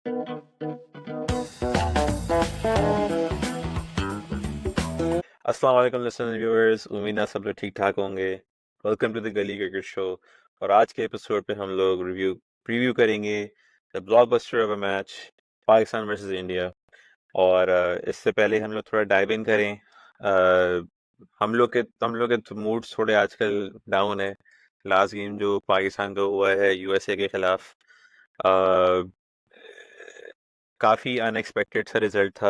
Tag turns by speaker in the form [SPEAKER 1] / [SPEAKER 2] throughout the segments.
[SPEAKER 1] अस्सलाम वालेकुम listener viewers, उम्मीद है सब लोग ठीक ठाक होंगे। वेलकम टू द गली क्रिकेट शो। और आज के एपिसोड पे हम लोग प्रीव्यू करेंगे the blockbuster of a match, Pakistan versus India. और इससे पहले हम लोग थोड़ा डाइव इन करें। हम लोग के मूड्स थोड़े आजकल डाउन है। लास्ट गेम जो पाकिस्तान का हुआ है यूएसए के खिलाफ, अ, काफ़ी अनएक्सपेक्टेड सा रिजल्ट था।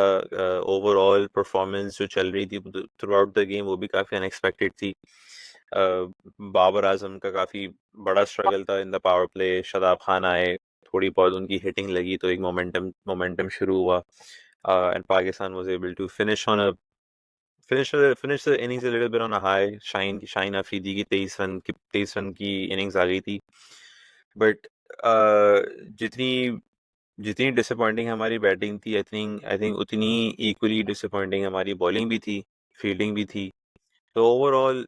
[SPEAKER 1] ओवरऑल परफॉर्मेंस जो चल रही थी थ्रू आउट द गेम वो भी काफ़ी अनएक्सपेक्टेड थी। बाबर आजम का काफ़ी बड़ा स्ट्रगल था in the power play. Shadab Khan आए, थोड़ी बहुत उनकी हिटिंग लगी तो एक मोमेंटम शुरू हुआ। And Pakistan was able to finish the innings a little bit on a high. Shaheen Afridi की 23 रन की इनिंग्स आ गई थी। बट जितनी जितनी डिसअपॉइंटिंग हमारी बैटिंग थी, आई थिंक उतनी इक्वली डिसअपॉइंटिंग हमारी बॉलिंग भी थी, फील्डिंग भी थी। तो ओवरऑल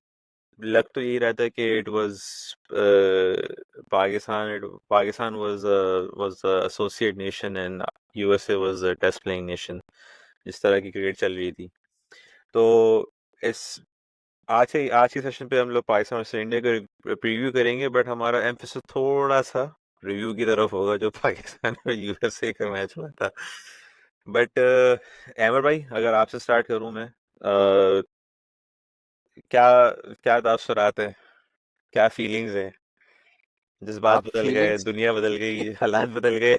[SPEAKER 1] लग तो यही रहा था कि it was Pakistan was associate nation and USA was a test playing nation, जिस तरह की क्रिकेट चल रही थी। तो इस आज के सेशन पे हम लोग पाकिस्तान और इंडिया का प्रीव्यू करेंगे, बट हमारा एम्फेसिस थोड़ा सा रिव्यू की तरफ होगा जो पाकिस्तान और यूएसए का मैच हुआ था। बट अहमद भाई, अगर आपसे स्टार्ट करूं मैं, क्या क्या तासुरात है, क्या फीलिंग्स है? जज्बात
[SPEAKER 2] आप
[SPEAKER 1] बदल गए,
[SPEAKER 2] फीलिंग्स
[SPEAKER 1] दुनिया बदल गई, हालात बदल गए।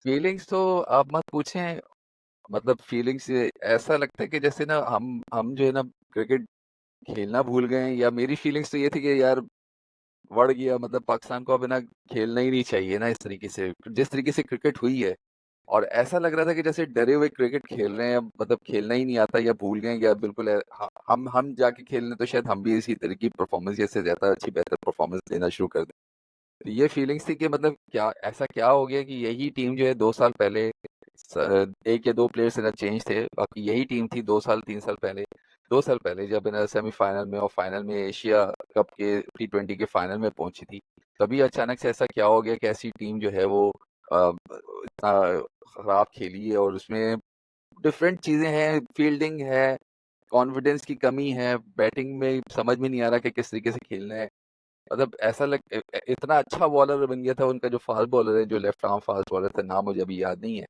[SPEAKER 2] फीलिंग्स तो आप मत पूछें। मतलब फीलिंग्स ऐसा लगता है कि जैसे ना हम जो है ना क्रिकेट खेलना भूल गए हैं। या मेरी फीलिंग्स तो ये थी कि यार बढ़ गया, मतलब पाकिस्तान को अब है ना खेलना ही नहीं चाहिए ना इस तरीके से, जिस तरीके से क्रिकेट हुई है। और ऐसा लग रहा था कि जैसे डरे हुए क्रिकेट खेल रहे हैं, मतलब खेलना ही नहीं आता या भूल गए या बिल्कुल हम जाके खेलने तो शायद हम भी इसी तरह की परफॉर्मेंस जैसे ज्यादा अच्छी बेहतर परफॉर्मेंस देना शुरू कर दें। तो ये फीलिंग्स थी कि मतलब क्या ऐसा क्या हो गया कि यही टीम जो है 2 साल पहले एक या दो प्लेयर्स ना चेंज थे, बाकी यही टीम थी 2 साल 3 साल पहले। 2 साल पहले जब ना सेमीफाइनल में और फाइनल में एशिया कप के T20 के फाइनल में पहुंची थी, तभी अचानक से ऐसा क्या हो गया कि ऐसी टीम जो है वो इतना खराब खेली है। और उसमें डिफरेंट चीजें हैं, फील्डिंग है, कॉन्फिडेंस की कमी है, बैटिंग में समझ में नहीं आ रहा कि किस तरीके से खेलना है। मतलब ऐसा इतना अच्छा बॉलर बन गया था उनका जो फास्ट बॉलर है, जो लेफ्ट आर्म फास्ट बॉलर था, नाम मुझे अभी याद नहीं है,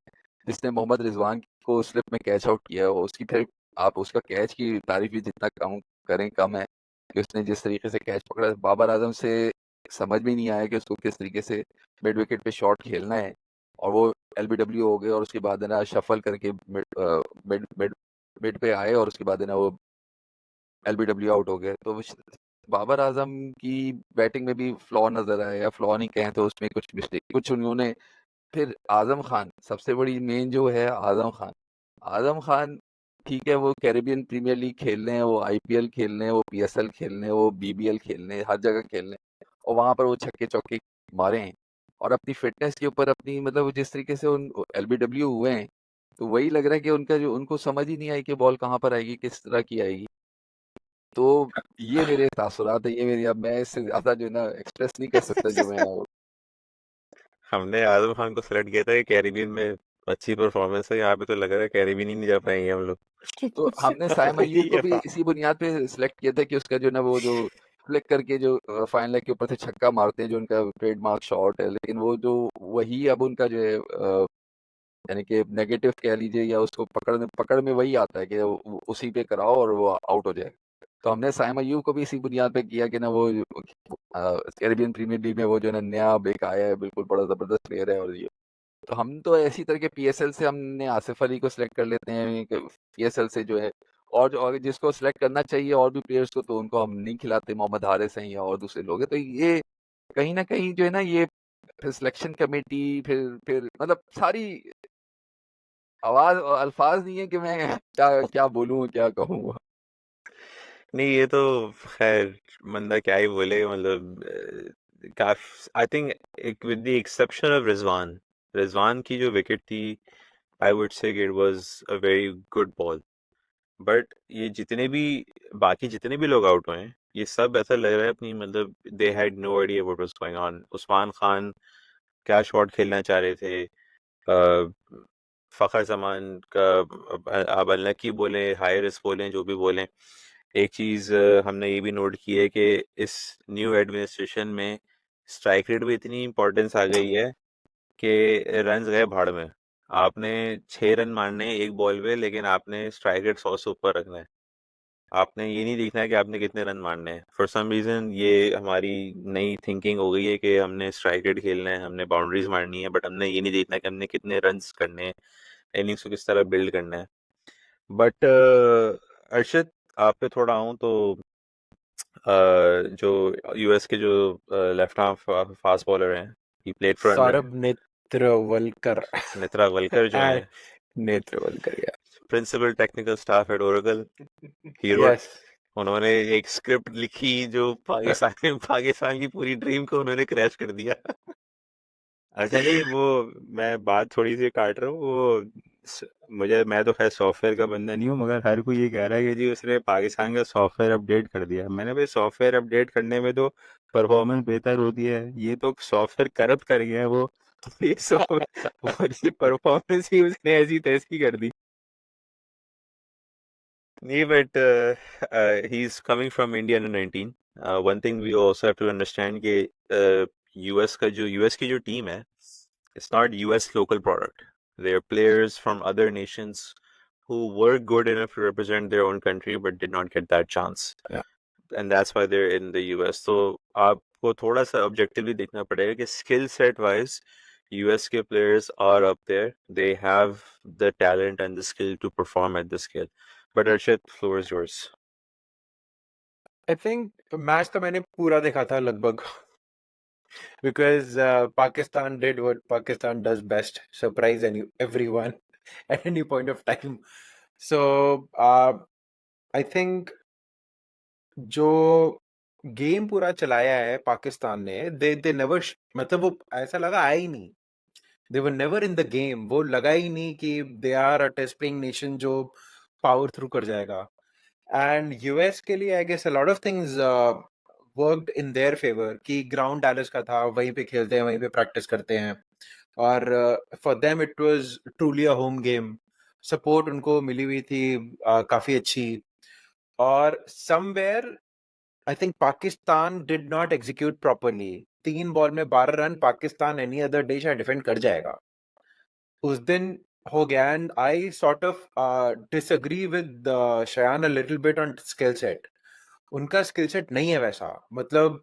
[SPEAKER 2] जिसने मोहम्मद रिजवान को स्लिप में कैच आउट किया। उसकी फिर आप उसका कैच की तारीफ भी जितना कम करें कम है, कि उसने जिस तरीके से कैच पकड़ा। बाबर आजम से समझ में नहीं आया कि उसको किस तरीके से मिड विकेट पे शॉट खेलना है। और वो एलबीडब्ल्यू हो गए और उसके बाद है ना शफल करके मिड मिड मिड पे आए और उसके बाद है ना वो एलबीडब्ल्यू आउट हो गए। तो बाबर आजम की बैटिंग में भी फ्लॉ नजर आया, या फ्लॉ नहीं कहें तो उसमें कुछ मिस्टेक कुछ उन्होंने। फिर आजम खान सबसे बड़ी मेन जो है, आजम खान ठीक है, वो कैरेबियन प्रीमियर लीग खेल रहे हैं, वो आईपीएल खेल रहे हैं, वो पीएसएल खेल रहे हैं, वो बीबीएल खेल रहे हैं, हर जगह खेल रहे हैं। और वहां पर वो छक्के चौके मारे हैं। और अपनी फिटनेस के ऊपर अपनी, मतलब जिस तरीके से उन एलबीडब्ल्यू हुए हैं, तो वही लग रहा है कि उनका जो उनको समझ ही नहीं आई कि बॉल कहाँ पर आएगी, किस तरह की आएगी। तो ये मेरे तासुरात है, ये मेरी, अब मैं इससे ज्यादा जो है ना एक्सप्रेस नहीं कर सकता जो मैं ना।
[SPEAKER 1] हमने आजम खान को सेलेक्ट किया था कि कैरिबियन में अच्छी परफॉर्मेंस है, यहाँ पे तो लग रहा है कैरिबियन ही नहीं जा पाएंगे हम लोग।
[SPEAKER 2] तो हमने साइम
[SPEAKER 1] वही
[SPEAKER 2] अय्यूब को
[SPEAKER 1] है
[SPEAKER 2] भी इसी बुनियाद पे सिलेक्ट किया था कि उसका जो ना वो जो फ्लिक करके जो फाइन लेग के ऊपर से छक्का मारते हैं, जो उनका ट्रेडमार्क शॉट है, लेकिन वो जो वही अब उनका जो है यानी कि नेगेटिव कह लीजिए, या उसको पकड़ में वही आता है कि उसी पे कराओ और वो आउट हो जाए। तो हमने साइम अय्यूब को भी इसी बुनियाद पे किया कि ना वो कैरेबियन प्रीमियर लीग में वो जो है ना नया एक आया है, बिल्कुल बड़ा जबरदस्त प्लेयर है। और ये तो हम तो ऐसी तरह के पीएसएल से हमने आसिफ अली को सिलेक्ट कर लेते हैं पीएसएल से जो है। और जिसको सिलेक्ट करना चाहिए और भी प्लेयर्स को, तो उनको हम नहीं खिलाते, मोहम्मद हारिस हैं या और दूसरे लोग हैं। तो ये कहीं ना कहीं जो है ना, ये फिर सिलेक्शन कमेटी, फिर मतलब सारी आवाज और अल्फाज नहीं है कि मैं क्या क्या बोलूँ क्या कहूँ।
[SPEAKER 1] नहीं, ये तो खैर बंदा क्या ही बोले, मतलब काफ आई थिंक एक with the exception of Rizwan की जो विकेट थी, आई वुड से it was a very good ball. But ये जितने भी लोग आउट हुए हैं, ये सब ऐसा लग रहा है अपनी, मतलब they had no idea what was going on. Usman Khan क्या शॉट खेलना चाह रहे थे, फ़खर ज़मान का, आप अनलकी बोलें, हाई रिस्क बोलें, जो भी बोलें, एक चीज़ हमने ये भी नोट की है कि इस न्यू एडमिनिस्ट्रेशन में स्ट्राइक रेट में इतनी इंपॉर्टेंस आ गई है कि रन्स गए भाड़ में। आपने 6 रन मारने हैं एक बॉल पे, लेकिन आपने स्ट्राइक रेट 100 से ऊपर रखना है। आपने ये नहीं देखना है कि आपने कितने रन मारने हैं। फॉर सम रीज़न ये हमारी नई थिंकिंग हो गई है कि हमने स्ट्राइक रेट खेलना है, हमने बाउंड्रीज मारनी है, बट हमने ये नहीं देखना कि हमने कितने रन्स करने हैं, इनिंग्स को किस तरह बिल्ड करना है। बट अर्शद, आप पे थोड़ा आऊँ तो जो यूएस के जो लेफ्ट आर्म फास्ट बॉलर हैं, he played for
[SPEAKER 3] Saurabh Netravalkar
[SPEAKER 1] Netravalkar जो हैं,
[SPEAKER 3] नेत्रवलकर या
[SPEAKER 1] principal technical staff at Oracle, he wrote
[SPEAKER 3] yes
[SPEAKER 1] उन्होंने एक स्क्रिप्ट लिखी जो पाकिस्तान की पूरी ड्रीम को उन्होंने क्रैश कर दिया। अच्छा नहीं, वो मैं बात थोड़ी सी काट रहा हूँ, मैं तो खैर सॉफ्टवेयर का बंदा नहीं हूँ, मगर हर कोई ये कह रहा है कि जी उसने पाकिस्तान का सॉफ्टवेयर अपडेट कर दिया। मैंने भाई सॉफ्टवेयर अपडेट करने में तो परफॉर्मेंस बेहतर होती है, ये तो सॉफ्टवेयर करप्ट कर गया है वो। ये सॉफ्टवेयर परफॉर्मेंस ही उसने ऐसी तैसी कर दी। नहीं, but he is coming from India under 19। One thing we also have to understand कि यूएस की जो टीम है, it's not US local product. They are players from other nations who were good enough to represent their own country but did not get that chance.
[SPEAKER 3] Yeah.
[SPEAKER 1] And that's why they're in the US. So आपको थोड़ा सा objectively देखना पड़ेगा कि skill set wise US के players are up there. They have the talent and the skill to perform at the scale. But Arshad, floor is yours.
[SPEAKER 3] I think match तो मैंने पूरा देखा था लगभग because Pakistan did what Pakistan does best, surprise everyone at any point of time. So I think जो game पूरा चलाया है पाकिस्तान ने, दे नेवर, मतलब वो ऐसा लगा आया ही नहीं, they were never in the game, वो लगा ही नहीं कि they are a test playing nation जो पावर थ्रू कर जाएगा. एंड यूएस के लिए I guess a lot of things worked in their favour कि ग्राउंड डैलस का था, वहीं पे खेलते हैं, वहीं पे प्रैक्टिस करते हैं, और for them it was truly a home game. Support उनको मिली हुई थी काफी अच्छी. और somewhere I think Pakistan did not execute properly. 3 ball में 12 run Pakistan any other day शायद डिफेंड कर जाएगा, उस दिन हो गया. And I sort of disagree with Shayan a little bit on skill set. उनका स्किल सेट नहीं है वैसा. मतलब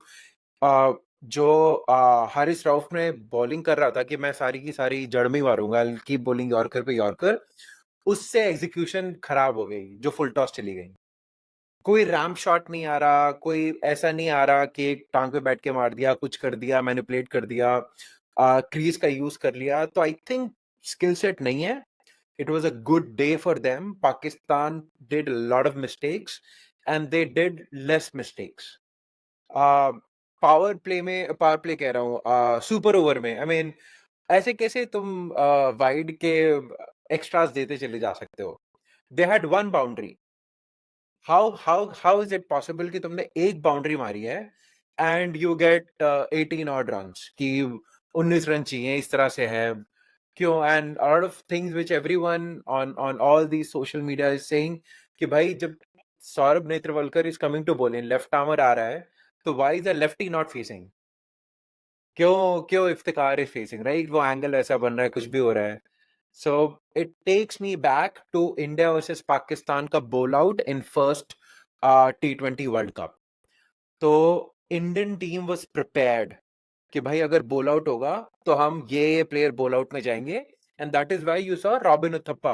[SPEAKER 3] जो हारिस रऊफ ने बॉलिंग कर रहा था कि मैं सारी की सारी जड़ में ही मारूंगा, कीप बॉलिंग यॉर्कर पे यॉर्कर, उससे एग्जीक्यूशन खराब हो गई जो फुल टॉस चली गई. कोई रैम्प शॉट नहीं आ रहा, कोई ऐसा नहीं आ रहा कि एक टांग पे बैठ के मार दिया, कुछ कर दिया, मैनिपुलेट कर दिया, क्रीज का यूज कर लिया. तो आई थिंक स्किल सेट नहीं है. It was a good day for them. Pakistan did a lot of mistakes and they did less mistakes. Power play में, पावर प्ले कह रहा हूँ, सुपर ओवर में, आई मीन ऐसे कैसे तुम वाइड के एक्स्ट्रास देते चले जा सकते हो. They had one boundary. How is it possible कि तुमने एक बाउंड्री मारी है and you get 18 odd runs, कि 19 रन चाहिए, इस तरह से है क्यों? And a lot of things which everyone on all these social media is saying कि भाई जब सौरभ नेत्रवलकर is coming to bowl in, left armer आ रहा है, तो why is the lefty not facing? क्यों क्यों इफ्तिकार is facing, right? वो एंगल ऐसा बन रहा है, कुछ भी हो रहा है. So it takes me back to India versus Pakistan का bowl out in first T20 World Cup. तो इंडियन टीम was prepared कि भाई अगर बोल आउट होगा तो हम ये प्लेयर बोल आउट में जाएंगे. And that is why you saw Robin Uthappa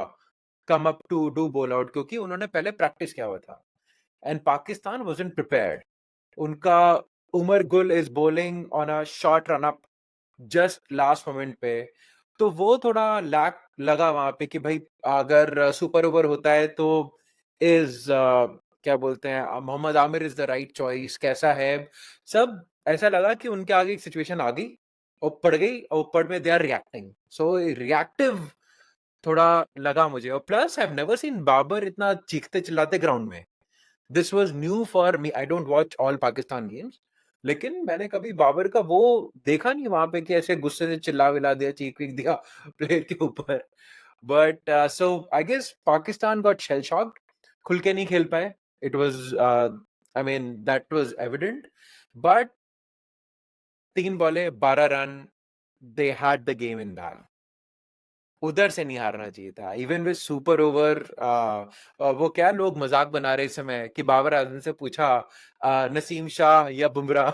[SPEAKER 3] come up to do bowl out, क्योंकि उन्होंने पहले प्रैक्टिस किया हुआ था. And Pakistan wasn't prepared. उनका Umar Gul is bowling on a short run up just last moment पे. तो वो थोड़ा लैक लगा वहां पे कि भाई अगर सुपर ओवर होता है तो इज क्या बोलते हैं, Mohammad Amir is the right choice, कैसा है सब. ऐसा लगा कि उनके आगे एक सिचुएशन आ गई और पड़ गई, और पड़ में they are reacting. So reactive थोड़ा लगा मुझे. और plus I have never seen Babar इतना चीखते चिल्लाते ग्राउंड में. This was new for me. I don't watch all Pakistan games, लेकिन मैंने कभी बाबर का वो देखा नहीं वहां पे कि ऐसे गुस्से से चिल्ला विला दिया, चीख वीख दिया प्लेयर के ऊपर. But so I guess Pakistan got shell shocked, खुल के नहीं खेल पाए. It was I mean that was evident. But 3 बॉलें 12 run, they had the game in bag. उधर से नहीं हारना चाहिए था. इवन विद सुपर ओवर, वो क्या लोग मजाक बना रहे इस समय कि बाबर आजम से पूछा नसीम शाह या बुमराह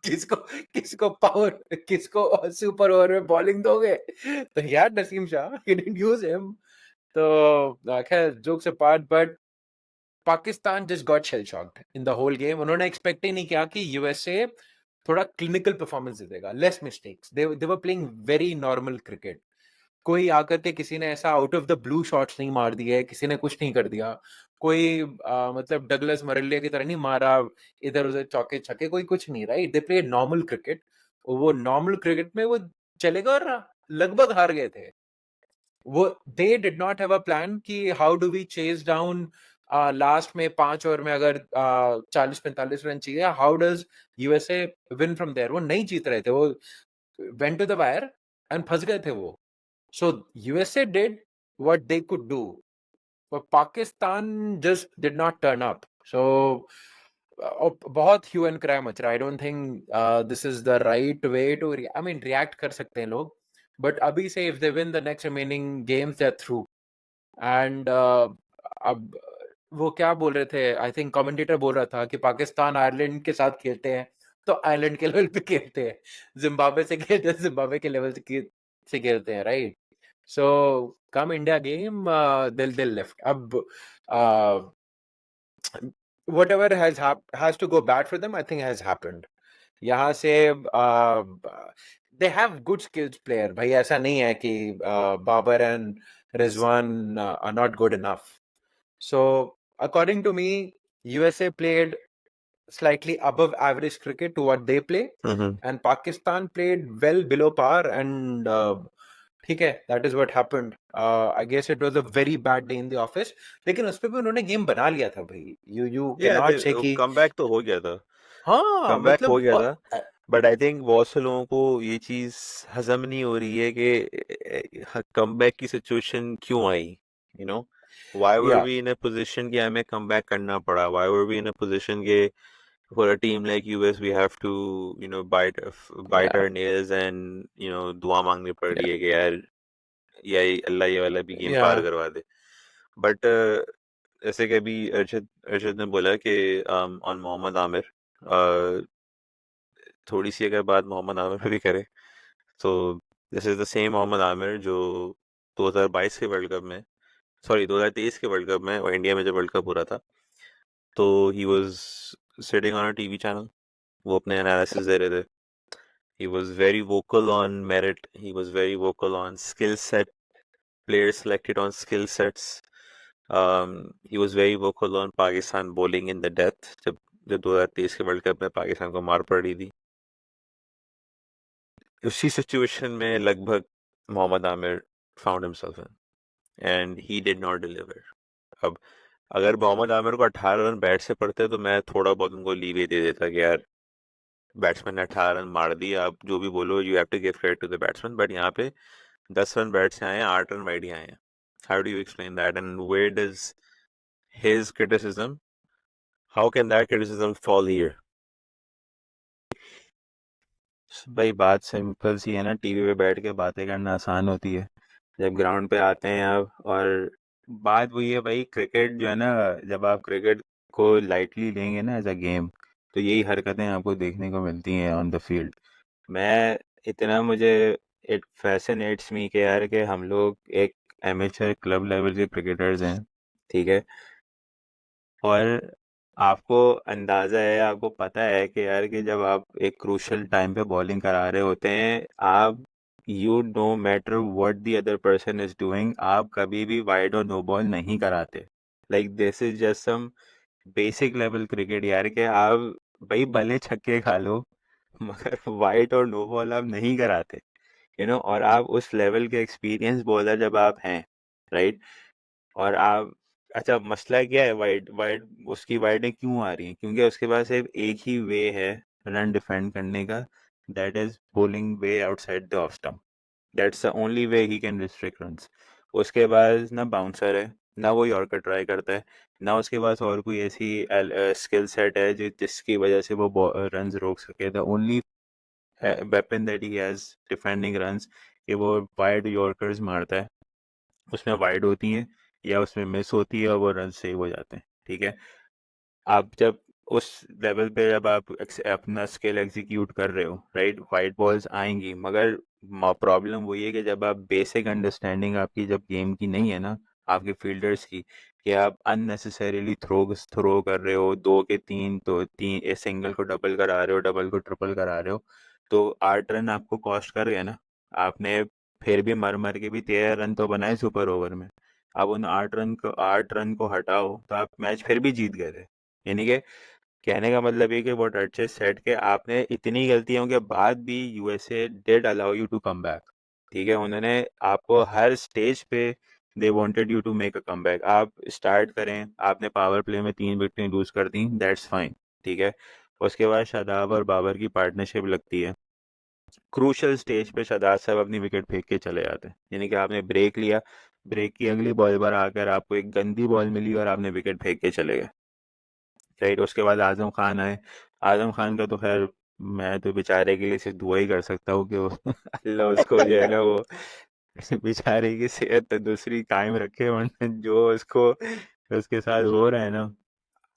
[SPEAKER 3] किसको किसको पावर, किसको सुपर ओवर में बॉलिंग दोगे. तो यार Naseem Shah, he didn't use him. तो खैर jokes apart, but Pakistan just got shell shocked in the whole game. उन्होंने एक्सपेक्ट ही नहीं किया कि यूएसए थोड़ा क्लिनिकल परफॉर्मेंस देगा, less mistakes. They were playing very normal cricket. कोई आकर के किसी ने ऐसा out of the blue shots नहीं मार दिए, किसी ने कुछ नहीं कर दिया. कोई मतलब डगलस मरलिया की तरह नहीं मारा इधर उधर चौके छक्के, कोई कुछ नहीं. Right, they play normal cricket. वो नॉर्मल क्रिकेट में वो चले गए और लगभग हार गए थे. वो they did not have a plan कि how do we chase down last में 5 ओवर में अगर 40-45 रन चाहिए, how does USA win from there. वो नहीं जीत रहे थे, वो went to the wire and फंस गए थे वो. So USA did what they could do, but Pakistan just did not turn up. So बहुत ह्यू एंड क्राई मच रहा है. I don't think this is the right way to I mean react कर सकते हैं लोग, but अभी से if they win the next remaining games they're through. And अब वो क्या बोल रहे थे, आई थिंक कमेंटेटर बोल रहा था कि पाकिस्तान आयरलैंड के साथ खेलते हैं तो आयरलैंड के लेवल पे खेलते हैं, जिम्बाब्वे से खेलते हैं जिम्बाब्वे के लेवल से खेलते हैं. Right. So come India game, they'll lift. Ab, whatever has to go bad for them, I think has happened. यहाँ से they have good skills player. भाई ऐसा नहीं है कि Babar and Rizwan are not good enough. So according to me, USA played slightly above average cricket to what they play, and Pakistan played well below par. And ठीक है, that is what happened. I guess it was a very bad day in the office. लेकिन उस पे भी उन्होंने game बना लिया था भाई. You
[SPEAKER 1] Yeah,
[SPEAKER 3] cannot say कि
[SPEAKER 1] कमबैक तो हो गया था.
[SPEAKER 3] हाँ
[SPEAKER 1] कमबैक हो
[SPEAKER 3] मतलब
[SPEAKER 1] गया था. बट आई थिंक बहुत से लोगों को ये चीज हजम नहीं हो रही है कि कमबैक की सिचुएशन क्यों आई. You know, why were
[SPEAKER 3] yeah,
[SPEAKER 1] we in a position कि हमें कमबैक करना पड़ा. Why were we in a position के for a team like US we have to bite
[SPEAKER 3] yeah,
[SPEAKER 1] our nails and दुआ मांगनी पड़ रही है कि यार या अल्लाह ये वाला भी गेम पार
[SPEAKER 3] yeah,
[SPEAKER 1] करवा दे. बट जैसे कि अभी अर्शद ने बोला कि ऑन मोहम्मद आमिर, थोड़ी सी अगर बात मोहम्मद आमिर पे भी करें तो this is the same Mohammad Amir जो 2022 के वर्ल्ड कप में, सॉरी 2023 के वर्ल्ड कप में, और इंडिया में जब वर्ल्ड कप हो रहा था तो he was sitting on a TV channel, वो अपने एनालिसिस दे रहे थे. He was very vocal on merit, he was very vocal on skill set, players selected on skill sets. He was very vocal on Pakistan bowling in the death जब 2023 के world cup में पाकिस्तान को मार पड़ रही थी. उसी सिचुएशन में लगभग Mohammad Amir found himself in and he did not deliver. अब अगर मोहम्मद आमिर को 18 रन बैट से पड़ते तो मैं थोड़ा बहुत उनको लीवे दे देता कि यार बैट्समैन ने 18 रन मार दिए, आप जो भी बोलो you have to give credit to the batsman. But यहाँ पे 10 रन बैट से आए हैं, 8 रन वाइड ही आए हैं. How do you explain that and where does his criticism, how can that criticism fall here? भाई बात सिंपल सी है ना, टीवी पे बैठ के बातें करना आसान होती है, जब ग्राउंड पे आते हैं आप. और बात वही है भाई, क्रिकेट जो है ना, जब आप क्रिकेट को लाइटली लेंगे ना एज अ गेम तो यही हरकतें आपको देखने को मिलती हैं ऑन द फील्ड. मैं इतना मुझे इट फैसिनेट्स मी कि यार कि हम लोग एक एमेचर क्लब लेवल के क्रिकेटर्स हैं, ठीक है, और आपको अंदाजा है, आपको पता है कि यार कि जब आप एक क्रूशल टाइम पे बॉलिंग करा रहे होते हैं, आप you no matter what the other person is doing, आप कभी भी वाइड और नो बॉल नहीं कराते. Like this is just some basic level cricket यार कि आप भाई भले छक्के खा लो मगर वाइड और नो बॉल आप नहीं कराते. और आप उस लेवल के एक्सपीरियंस बॉलर जब आप हैं, राइट, और आप, अच्छा मसला क्या है, वाइड वाइड उसकी वाइडें क्यों आ रही हैं, क्योंकि उसके पास सिर्फ एक ही वे है रन डिफेंड करने का, that is bowling way outside the off stump. That's the only way he can restrict runs. उसके बाद ना बाउंसर है, ना वो यॉर्कर ट्राई करता है, ना उसके पास और कोई ऐसी स्किल सेट है जिसकी वजह से वो रन्स रोक सके. The only weapon that he has defending runs कि वो वाइड यॉर्कर्स मारता है, उसमें वाइड होती हैं या उसमें मिस होती है और वो रन सेव हो जाते हैं. ठीक है, आप जब उस लेवल पे जब आप अपना स्किल एग्जीक्यूट कर रहे हो, राइट, वाइट बॉल्स आएंगी, मगर प्रॉब्लम वही है कि जब आप बेसिक अंडरस्टैंडिंग आपकी जब गेम की नहीं है ना, आपके फील्डर्स की, कि आप अननेसेसरीली थ्रो कर रहे हो, 2 के 3, तो 3 सिंगल को डबल करा रहे हो, डबल को ट्रिपल करा रहे हो, तो 8 रन आपको कॉस्ट कर गए ना. आपने फिर भी मर मर के भी 13 रन तो बनाए सुपर ओवर में. अब उन 8 रन को हटाओ तो आप मैच फिर भी जीत गए थे. यानी कि कहने का मतलब ये कि व्हाट अर्चेस सेड के आपने इतनी गलतियों के बाद भी USA did allow you to come back. ठीक है, उन्होंने आपको हर स्टेज पे they wanted you to make a comeback. आप स्टार्ट करें, आपने पावर प्ले में 3 विकेटें लूज कर दी, दैट्स फाइन. ठीक है, उसके बाद शादाब और बाबर की पार्टनरशिप लगती है. क्रूशल स्टेज पे शादाब साहब अपनी विकेट फेंक के चले जाते हैं. यानी कि आपने ब्रेक लिया, ब्रेक की अगली बॉल पर आकर आपको एक गंदी बॉल मिली और आपने विकेट फेंक के चले गए. राइट, उसके बाद आजम खान आए. आजम खान का तो खैर मैं तो बेचारे के लिए सिर्फ दुआ ही कर सकता हूँ कि वो अल्लाह उसको जो है ना वो बेचारे की सेहत तंदुरुस्ती कायम रखे, वरना जो उसको उसके साथ हो रहा है ना,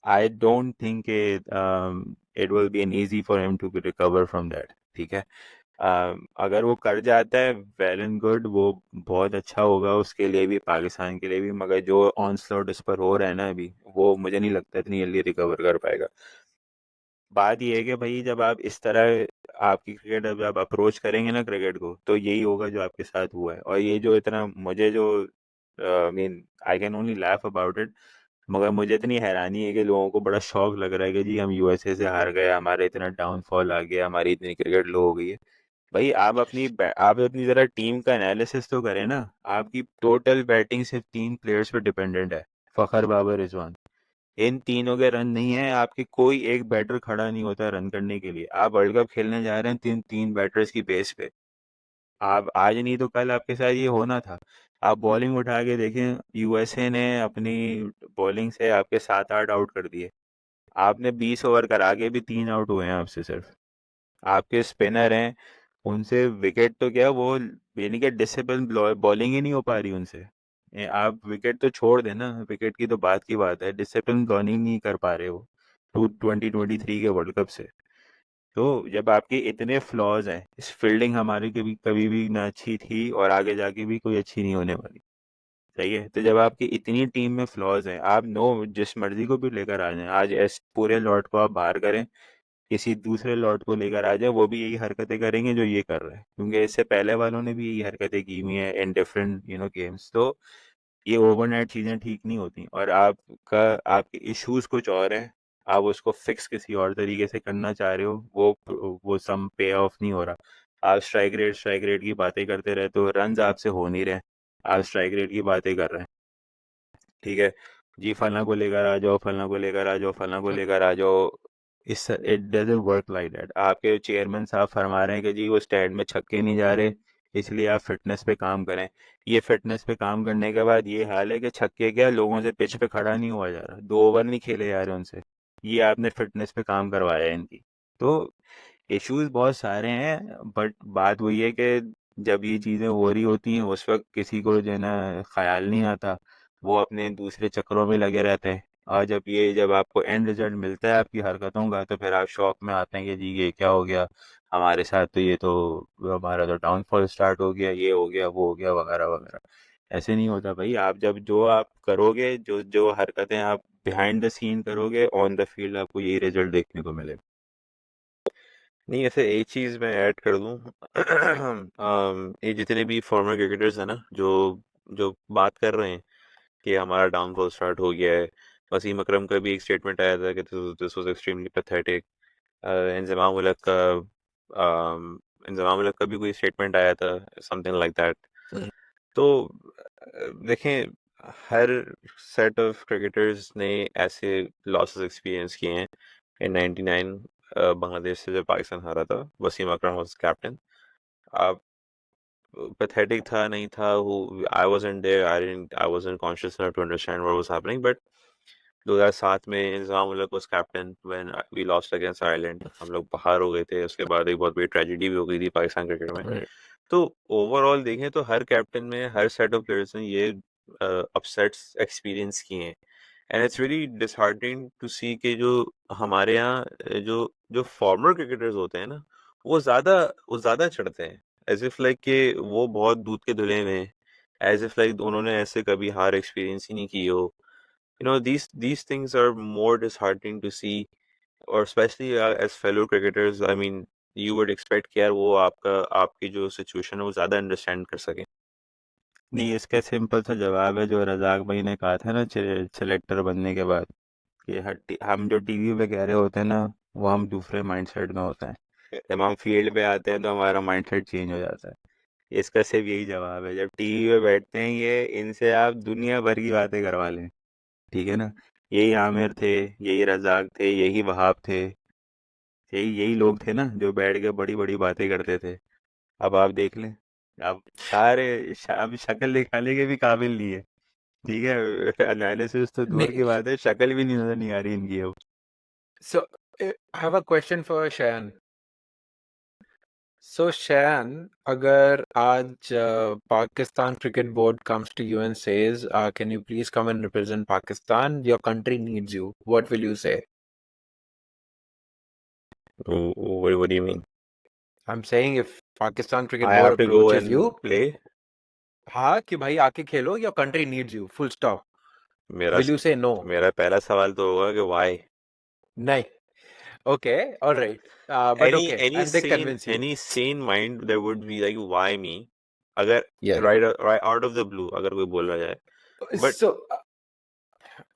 [SPEAKER 1] I don't think it will be an easy for him to recover from that. ठीक है, अगर वो कर जाता है वेल एंड गुड, वो बहुत अच्छा होगा उसके लिए भी, पाकिस्तान के लिए भी, मगर जो ऑनस्लॉट उस पर हो रहा है ना अभी, वो मुझे नहीं लगता इतनी जल्दी रिकवर कर पाएगा. बात ये है कि भाई जब आप इस तरह आपकी क्रिकेट जब आप अप्रोच करेंगे ना क्रिकेट को, तो यही होगा जो आपके साथ हुआ है. और ये जो इतना मुझे जो mean I can only laugh about it, मगर मुझे इतनी हैरानी है कि लोगों को बड़ा शौक लग रहा है कि जी हम यूएसए से हार गए, हमारा इतना डाउनफॉल आ गया, हमारी इतनी क्रिकेट लो हो गई है. भाई आप अपनी जरा टीम का एनालिसिस तो करें ना. आपकी टोटल बैटिंग सिर्फ 3 प्लेयर्स पे डिपेंडेंट है, फखर, बाबर, रिजवान. इन तीनों के रन नहीं है, आपके कोई एक बैटर खड़ा नहीं होता रन करने के लिए. आप वर्ल्ड कप खेलने जा रहे हैं तीन तीन बैटर्स की बेस पे. आप आज नहीं तो कल आपके साथ ये होना था. आप बॉलिंग उठा के देखें, यूएसए ने अपनी बॉलिंग से आपके 7-8 आउट कर दिए. आपने 20 ओवर करा के भी 3 आउट हुए हैं आपसे सिर्फ. आपके स्पिनर हैं, उनसे विकेट तो क्या वो, यानी कि डिसिप्लिन बॉलिंग ही नहीं हो पा रही उनसे. आप विकेट तो छोड़ देना, विकेट की तो बात की बात है, डिसिप्लिन बॉलिंग नहीं कर पा रहे हो 2023 के वर्ल्ड कप से. तो जब आपके इतने फ्लॉज हैं, इस फील्डिंग हमारी कभी भी ना अच्छी थी और आगे जाके भी कोई अच्छी नहीं होने वाली. सही है, तो जब आपकी इतनी टीम में फ्लॉज हैं, आप नो जिस मर्जी को भी लेकर आ जाएं, आज इस पूरे लॉट को आप बाहर करें, किसी दूसरे लॉट को लेकर आ जाए, वो भी यही हरकतें करेंगे जो ये कर रहे हैं, क्योंकि इससे पहले वालों ने भी यही हरकतें की हुई हैं इन डिफरेंट गेम्स. तो ये ओवरनाइट चीज़ें ठीक नहीं होती, और आपके इश्यूज कुछ और हैं, आप उसको फिक्स किसी और तरीके से करना चाह रहे हो, वो सम पे ऑफ नहीं हो रहा. आप स्ट्राइक रेट की बातें करते रहते हो, रन आपसे हो नहीं रहे, आप स्ट्राइक रेट की बातें कर रहे हैं. ठीक है जी, फलना को लेकर आ जाओ, फलना को लेकर आ जाओ, फलना को लेकर आ जाओ. इस it doesn't work like that. आपके चेयरमैन साहब फरमा रहे हैं कि जी वो स्टैंड में छक्के नहीं जा रहे, इसलिए आप फिटनेस पे काम करें. ये फिटनेस पे काम करने के बाद ये हाल है कि छक्के क्या, लोगों से पिच पे खड़ा नहीं हुआ जा रहा, 2 ओवर नहीं खेले जा रहे उनसे. ये आपने फिटनेस पे काम करवाया है इनकी. तो इश्यूज बहुत सारे हैं, बट बात वही है कि जब ये चीज़ें हो रही होती हैं उस वक्त किसी को जो है ना ख्याल नहीं आता, वो अपने दूसरे चक्रों में लगे रहते हैं. और जब आपको एंड रिजल्ट मिलता है आपकी हरकतों का, तो फिर आप शौक में आते हैं कि जी ये क्या हो गया हमारे साथ, तो ये तो हमारा तो डाउनफॉल स्टार्ट हो गया, ये हो गया, वो हो गया, वगैरह वगैरह. ऐसे नहीं होता भाई. जो आप करोगे, जो जो हरकतें आप बिहाइंड द सीन करोगे, ऑन द फील्ड आपको यही रिजल्ट देखने को मिलेगा.
[SPEAKER 4] नहीं, ऐसे एक चीज़ मैं ऐड कर दूं. ये जितने भी फॉर्मर क्रिकेटर्स हैं ना, जो जो बात कर रहे हैं कि हमारा डाउनफॉल स्टार्ट हो गया है, वसीम अकरम का भी एक स्टेटमेंट आया था कि this was extremely pathetic. Inzamam ul Haq का इंजमाम उलग का भी कोई स्टेटमेंट आया था, समथिंग लाइक दैट. तो देखें, हर सेट ऑफ क्रिकेटर्स ने ऐसे लॉसेस एक्सपीरियंस किए हैं इन 99. बांग्लादेश से जब पाकिस्तान हारा था, वसीम अकरम वाज कैप्टन। आप पैथेटिक था नहीं था, I wasn't there, I wasn't conscious enough to understand what was happening, but 2007 में Inzamam ul Haq was captain when we lost against Ireland. हम लोग बाहर हो गए थे, उसके बाद एक बहुत बड़ी ट्रेजेडी भी हो गई थी पाकिस्तान क्रिकेट में।
[SPEAKER 2] राइट।
[SPEAKER 4] तो ओवरऑल देखें तो हर कैप्टन में, हर सेट ऑफ प्लेयर्स ने ये अपसेट्स एक्सपीरियंस किए हैं, and it's really disheartening to see कि जो हमारे यहाँ जो जो फॉर्मर क्रिकेटर्स होते हैं ना, वो ज़्यादा चढ़ते हैं, एज इफ लाइक कि वो बहुत दूध के धुले हुए हैं, एज इफ लाइक उन्होंने ऐसे कभी हार एक्सपीरियंस ही नहीं की हो। these things are more disheartening to see, और specially as fellow cricketers, I mean you would expect कि यार वो आपकी जो सिचुएशन है वो ज़्यादा अंडरस्टैंड कर सकें।
[SPEAKER 1] नहीं, इसका सिंपल सा जवाब है जो रजाक भाई ने कहा था ना सिलेक्टर बनने के बाद, कि हम जो टीवी पे कह रहे होते हैं ना, वो हम दूसरे माइंडसेट में होते हैं। जब हम फील्ड पे आते हैं तो हमारा माइंडसेट चेंज हो जाता है। इसका सिर्फ यही जवाब है, जब टीवी पे बैठते हैं ये इनसे आप दुनिया भर की बातें करवा लें, ठीक है ना। यही आमिर थे, यही रजाक थे, यही वहाब थे, यही लोग थे ना जो बैठ के बड़ी बड़ी बातें करते थे। अब आप देख लें, अब अब शक्ल दिखाने के भी काबिल नहीं है, ठीक है। एनालिसिस तो दूर
[SPEAKER 3] नहीं,
[SPEAKER 1] की बात है, शक्ल भी नहीं नजर नहीं आ रही इनकी अब।
[SPEAKER 3] so I have a question for Shayan. So Shayan, अगर आज Pakistan Cricket Board comes to you and says, can you please come and represent Pakistan? Your country needs you. What will you say?
[SPEAKER 4] What do you mean?
[SPEAKER 3] I'm saying if Pakistan Cricket
[SPEAKER 4] I
[SPEAKER 3] Board
[SPEAKER 4] have to go
[SPEAKER 3] approaches
[SPEAKER 4] and
[SPEAKER 3] you,
[SPEAKER 4] play?
[SPEAKER 3] हाँ कि भाई आके खेलो, your country needs you. Full stop.
[SPEAKER 4] मेरा
[SPEAKER 3] Will you say no?
[SPEAKER 4] मेरा पहला सवाल तो होगा कि why?
[SPEAKER 3] नहीं. Okay, all right. But
[SPEAKER 4] any
[SPEAKER 3] okay,
[SPEAKER 4] any
[SPEAKER 3] and they
[SPEAKER 4] sane
[SPEAKER 3] convince you.
[SPEAKER 4] any sane mind that would be like, why me? अगर
[SPEAKER 3] Yeah.
[SPEAKER 4] right out of the blue अगर कोई बोला जाए, but
[SPEAKER 3] So,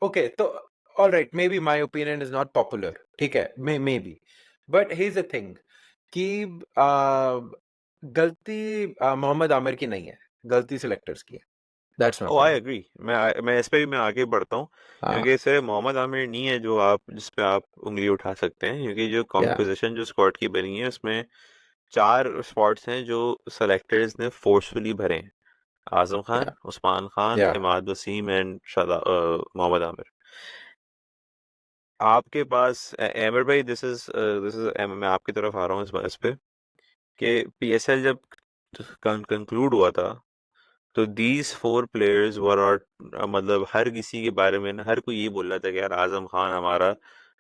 [SPEAKER 3] okay, so all right, maybe my opinion is not popular. ठीक है, maybe. But here's the thing कि गलती मोहम्मद आमिर की नहीं है, गलती सिलेक्टर्स की है. That's my
[SPEAKER 4] oh I
[SPEAKER 3] opinion.
[SPEAKER 4] agree, मैं इस पे भी मैं आगे बढ़ता हूँ,
[SPEAKER 3] हाँ,
[SPEAKER 4] क्योंकि सिर्फ मोहम्मद आमिर नहीं है जिस पे आप उंगली उठा सकते हैं, क्योंकि जो
[SPEAKER 3] yeah,
[SPEAKER 4] कॉम्पोजिशन जो स्क्वाड की बनी है उसमें 4 स्पॉट्स हैं जो सेलेक्टर्स ने फोर्सफुली भरे हैं। Azam
[SPEAKER 3] yeah,
[SPEAKER 4] Khan, Usman Khan,
[SPEAKER 3] yeah.
[SPEAKER 4] Imad Wasim and Mohammad Amir. आपके पास एमर भाई, दिस इज मैं आपकी तरफ आ रहा हूँ इस पे कि पीएसएल जब कंक्लूड हुआ था, तो दीज 4 प्लेयर्स वर आउट, मतलब हर किसी के बारे में ना, हर कोई ये बोल रहा था कि यार आजम खान हमारा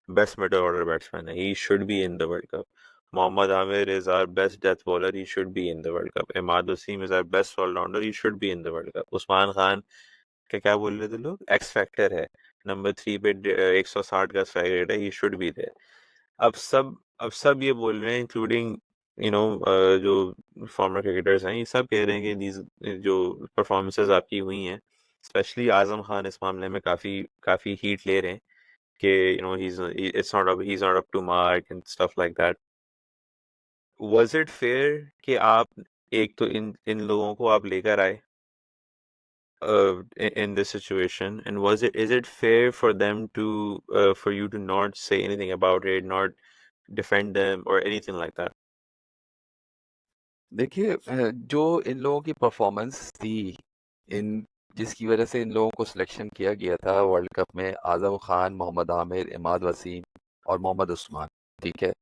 [SPEAKER 4] बेस्ट मिडल ऑर्डर बैट्समैन है, he should be in the world cup. Mohammad Amir is our best death bowler, he should be in the world cup. Imad Wasim is our best allrounder, he should be in the world cup. Usman Khan क्या बोल रहे थे लोग, x factor है, number 3 पे 160 का strike rate है, he should be there. अब सब ये बोल रहे हैं, इंक्लूडिंग जो फॉर्मर क्रिकेटर्स हैं, ये सब कह रहे हैं कि these जो परफॉर्मेंसेस आपकी हुई हैं, स्पेशली आजम खान इस मामले में काफ़ी काफ़ी हीट ले रहे हैं कि he's not up to mark and stuff like that. Was it fair कि आप एक तो इन लोगों को आप लेकर आए in this situation, and is it fair for them to for you to not say anything about it, not defend them or anything like that?
[SPEAKER 2] देखिए जो इन लोगों की परफॉर्मेंस थी, इन जिसकी वजह से इन लोगों को सिलेक्शन किया गया था वर्ल्ड कप में, आजम खान, मोहम्मद आमिर, इमाद वसीम और मोहम्मद उस्मान, ठीक है,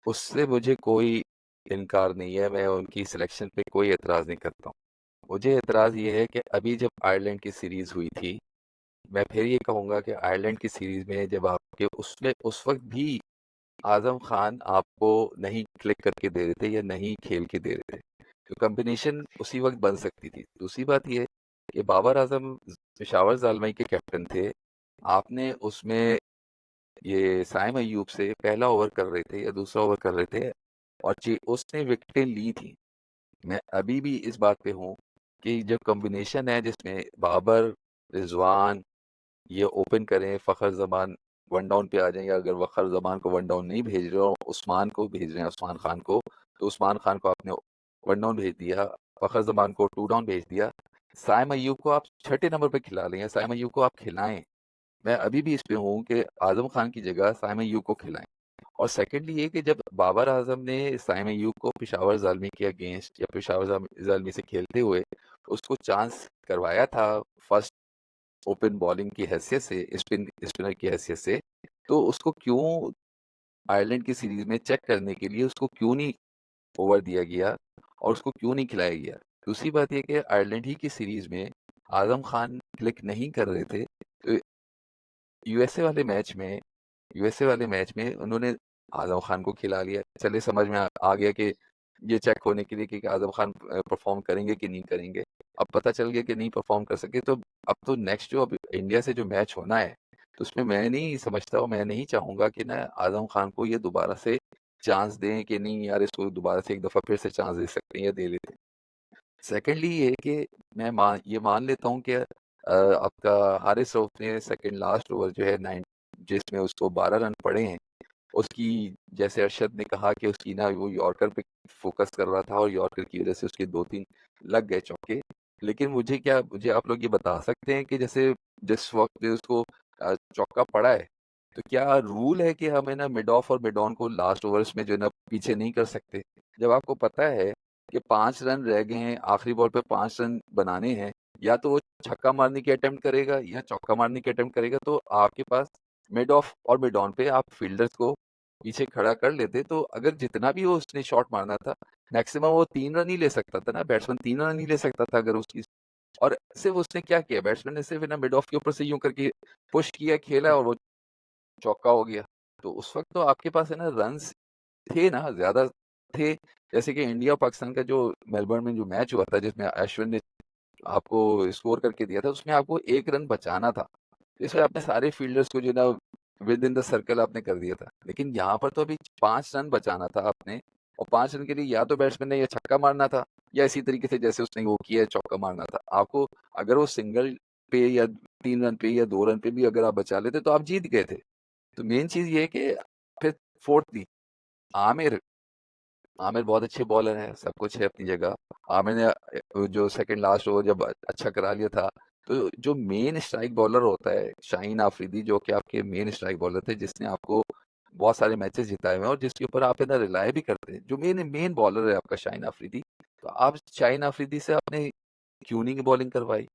[SPEAKER 2] उससे मुझे कोई इनकार नहीं है, मैं उनकी सिलेक्शन पे कोई एतराज़ नहीं करता हूँ। मुझे एतराज़ ये है कि अभी जब आयरलैंड की सीरीज़ हुई थी, मैं फिर ये कहूँगा कि आयरलैंड की सीरीज़ में जब आपके उसमें उस वक्त भी आजम खान आपको नहीं क्लिक करके दे रहे थे या नहीं खेल के दे रहे थे, तो कॉम्बिनेशन उसी वक्त बन सकती थी। दूसरी बात ये कि बाबर आजम पेशावर ज़ालमई के कैप्टन थे, आपने उसमें ये साइम अयूब से पहला ओवर कर रहे थे या दूसरा ओवर कर रहे थे और उसने विकेटें ली थी। मैं अभी भी इस बात पे हूँ कि जो कॉम्बिनेशन है जिसमें बाबर, रिजवान ये ओपन करें, फ़खर ज़मान वन डाउन पे आ जाएं, या अगर फ़खर ज़मान को वन डाउन नहीं भेज रहे हो, उस्मान को भेज रहे हैं, उस्मान खान को, तो उस्मान खान को आपने वन डाउन भेज दिया, फ़खर ज़मान को टू डाउन भेज दिया, साइम अयूब को आप छठे नंबर पे खिला लें या साइम अयूब को आप खिलाएं। मैं अभी भी इस पे हूँ कि आजम खान की जगह साइम अयूब को खिलाएं और सेकेंडली ये कि जब बाबर आजम ने साइम अयूब को पेशावर ज़ालमी के अगेंस्ट या पेशावर ज़ालमी से खेलते हुए उसको चांस करवाया था फर्स्ट ओपन बॉलिंग की हैसियत से, स्पिनर की हैसियत से, तो उसको क्यों आयरलैंड की सीरीज में चेक करने के लिए उसको क्यों नहीं ओवर दिया गया और उसको क्यों नहीं खिलाया गया। दूसरी बात यह कि आयरलैंड ही की सीरीज में आजम खान क्लिक नहीं कर रहे थे, तो यूएसए वाले मैच में उन्होंने आजम खान को खिला लिया। चले समझ में आ गया कि ये चेक होने के लिए कि आजम खान परफॉर्म करेंगे कि नहीं करेंगे। अब पता चल गया कि नहीं परफॉर्म कर सके, तो अब तो नेक्स्ट जो अब इंडिया से जो मैच होना है तो उसमें मैं नहीं समझता और मैं नहीं चाहूंगा कि ना आजम खान को ये दोबारा से चांस दें कि नहीं यार इसको दोबारा से एक दफ़ा फिर से चांस दे सकते हैं या दे लेते हैं। सेकेंडली ये कि मैं ये मान लेता हूँ कि आपका हारिस रऊफ ने सेकंड लास्ट ओवर जो है 9 जिसमें उसको 12 रन पड़े हैं, उसकी जैसे अरशद ने कहा कि उसकी ना वो यॉर्कर पे फोकस कर रहा था और यॉर्कर की वजह से उसके 2-3 लग गए चौके। लेकिन मुझे आप लोग ये बता सकते हैं कि जैसे जिस वक्त उसको चौका पड़ा है, तो क्या रूल है कि हम है ना मिड ऑफ और मिड ऑन को लास्ट ओवर्स में जो है ना पीछे नहीं कर सकते? जब आपको पता है कि 5 रन रह गए हैं, आखिरी बॉल पे 5 रन बनाने हैं, या तो वो छक्का मारने की अटेम्प्ट करेगा या चौका मारने की अटेम्प्ट करेगा, तो आपके पास मिड ऑफ और मिड ऑन पे आप फील्डर्स को पीछे खड़ा कर लेते, तो अगर जितना भी वो उसने शॉट मारना था, मैक्सिमम वो 3 रन ही ले सकता था ना, बैट्समैन 3 रन ही ले सकता था अगर उसकी। और सिर्फ उसने क्या किया, बैट्समैन ने सिर्फ ना मिड ऑफ के ऊपर से यूं करके पुश किया, खेला और वो चौका हो गया। तो उस वक्त तो आपके पास है ना रन्स थे ना, ज्यादा थे। जैसे कि इंडिया पाकिस्तान का जो मेलबर्न में जो मैच हुआ था जिसमें अश्विन ने आपको स्कोर करके दिया था, उसमें आपको 1 रन बचाना था, इसमें आपने सारे फील्डर्स को जो ना विद इन द सर्कल आपने कर दिया था। लेकिन यहाँ पर तो अभी 5 रन बचाना था आपने, और 5 रन के लिए या तो बैट्समैन ने ये छक्का मारना था या इसी तरीके से जैसे उसने वो किया है चौका मारना था आपको। अगर वो सिंगल पे या 3 रन पे या 2 रन पे भी अगर आप बचा लेते तो आप जीत गए थे। तो मेन चीज ये है कि फिर फोर्थली आमिर आमिर बहुत अच्छे बॉलर हैं, सब कुछ है अपनी जगह। आमिर ने जो सेकंड लास्ट ओवर जब अच्छा करा लिया था, तो जो मेन स्ट्राइक बॉलर होता है शाहीन आफरीदी, जो कि आपके मेन स्ट्राइक बॉलर थे, जिसने आपको बहुत सारे मैचेस जिताए हुए हैं और जिसके ऊपर आप इतना रिलाय भी करते हैं, जो मेन मेन बॉलर है आपका शाहीन आफरीदी। तो आप शाहीन आफरीदी से आपने क्यों नहीं बॉलिंग करवाई?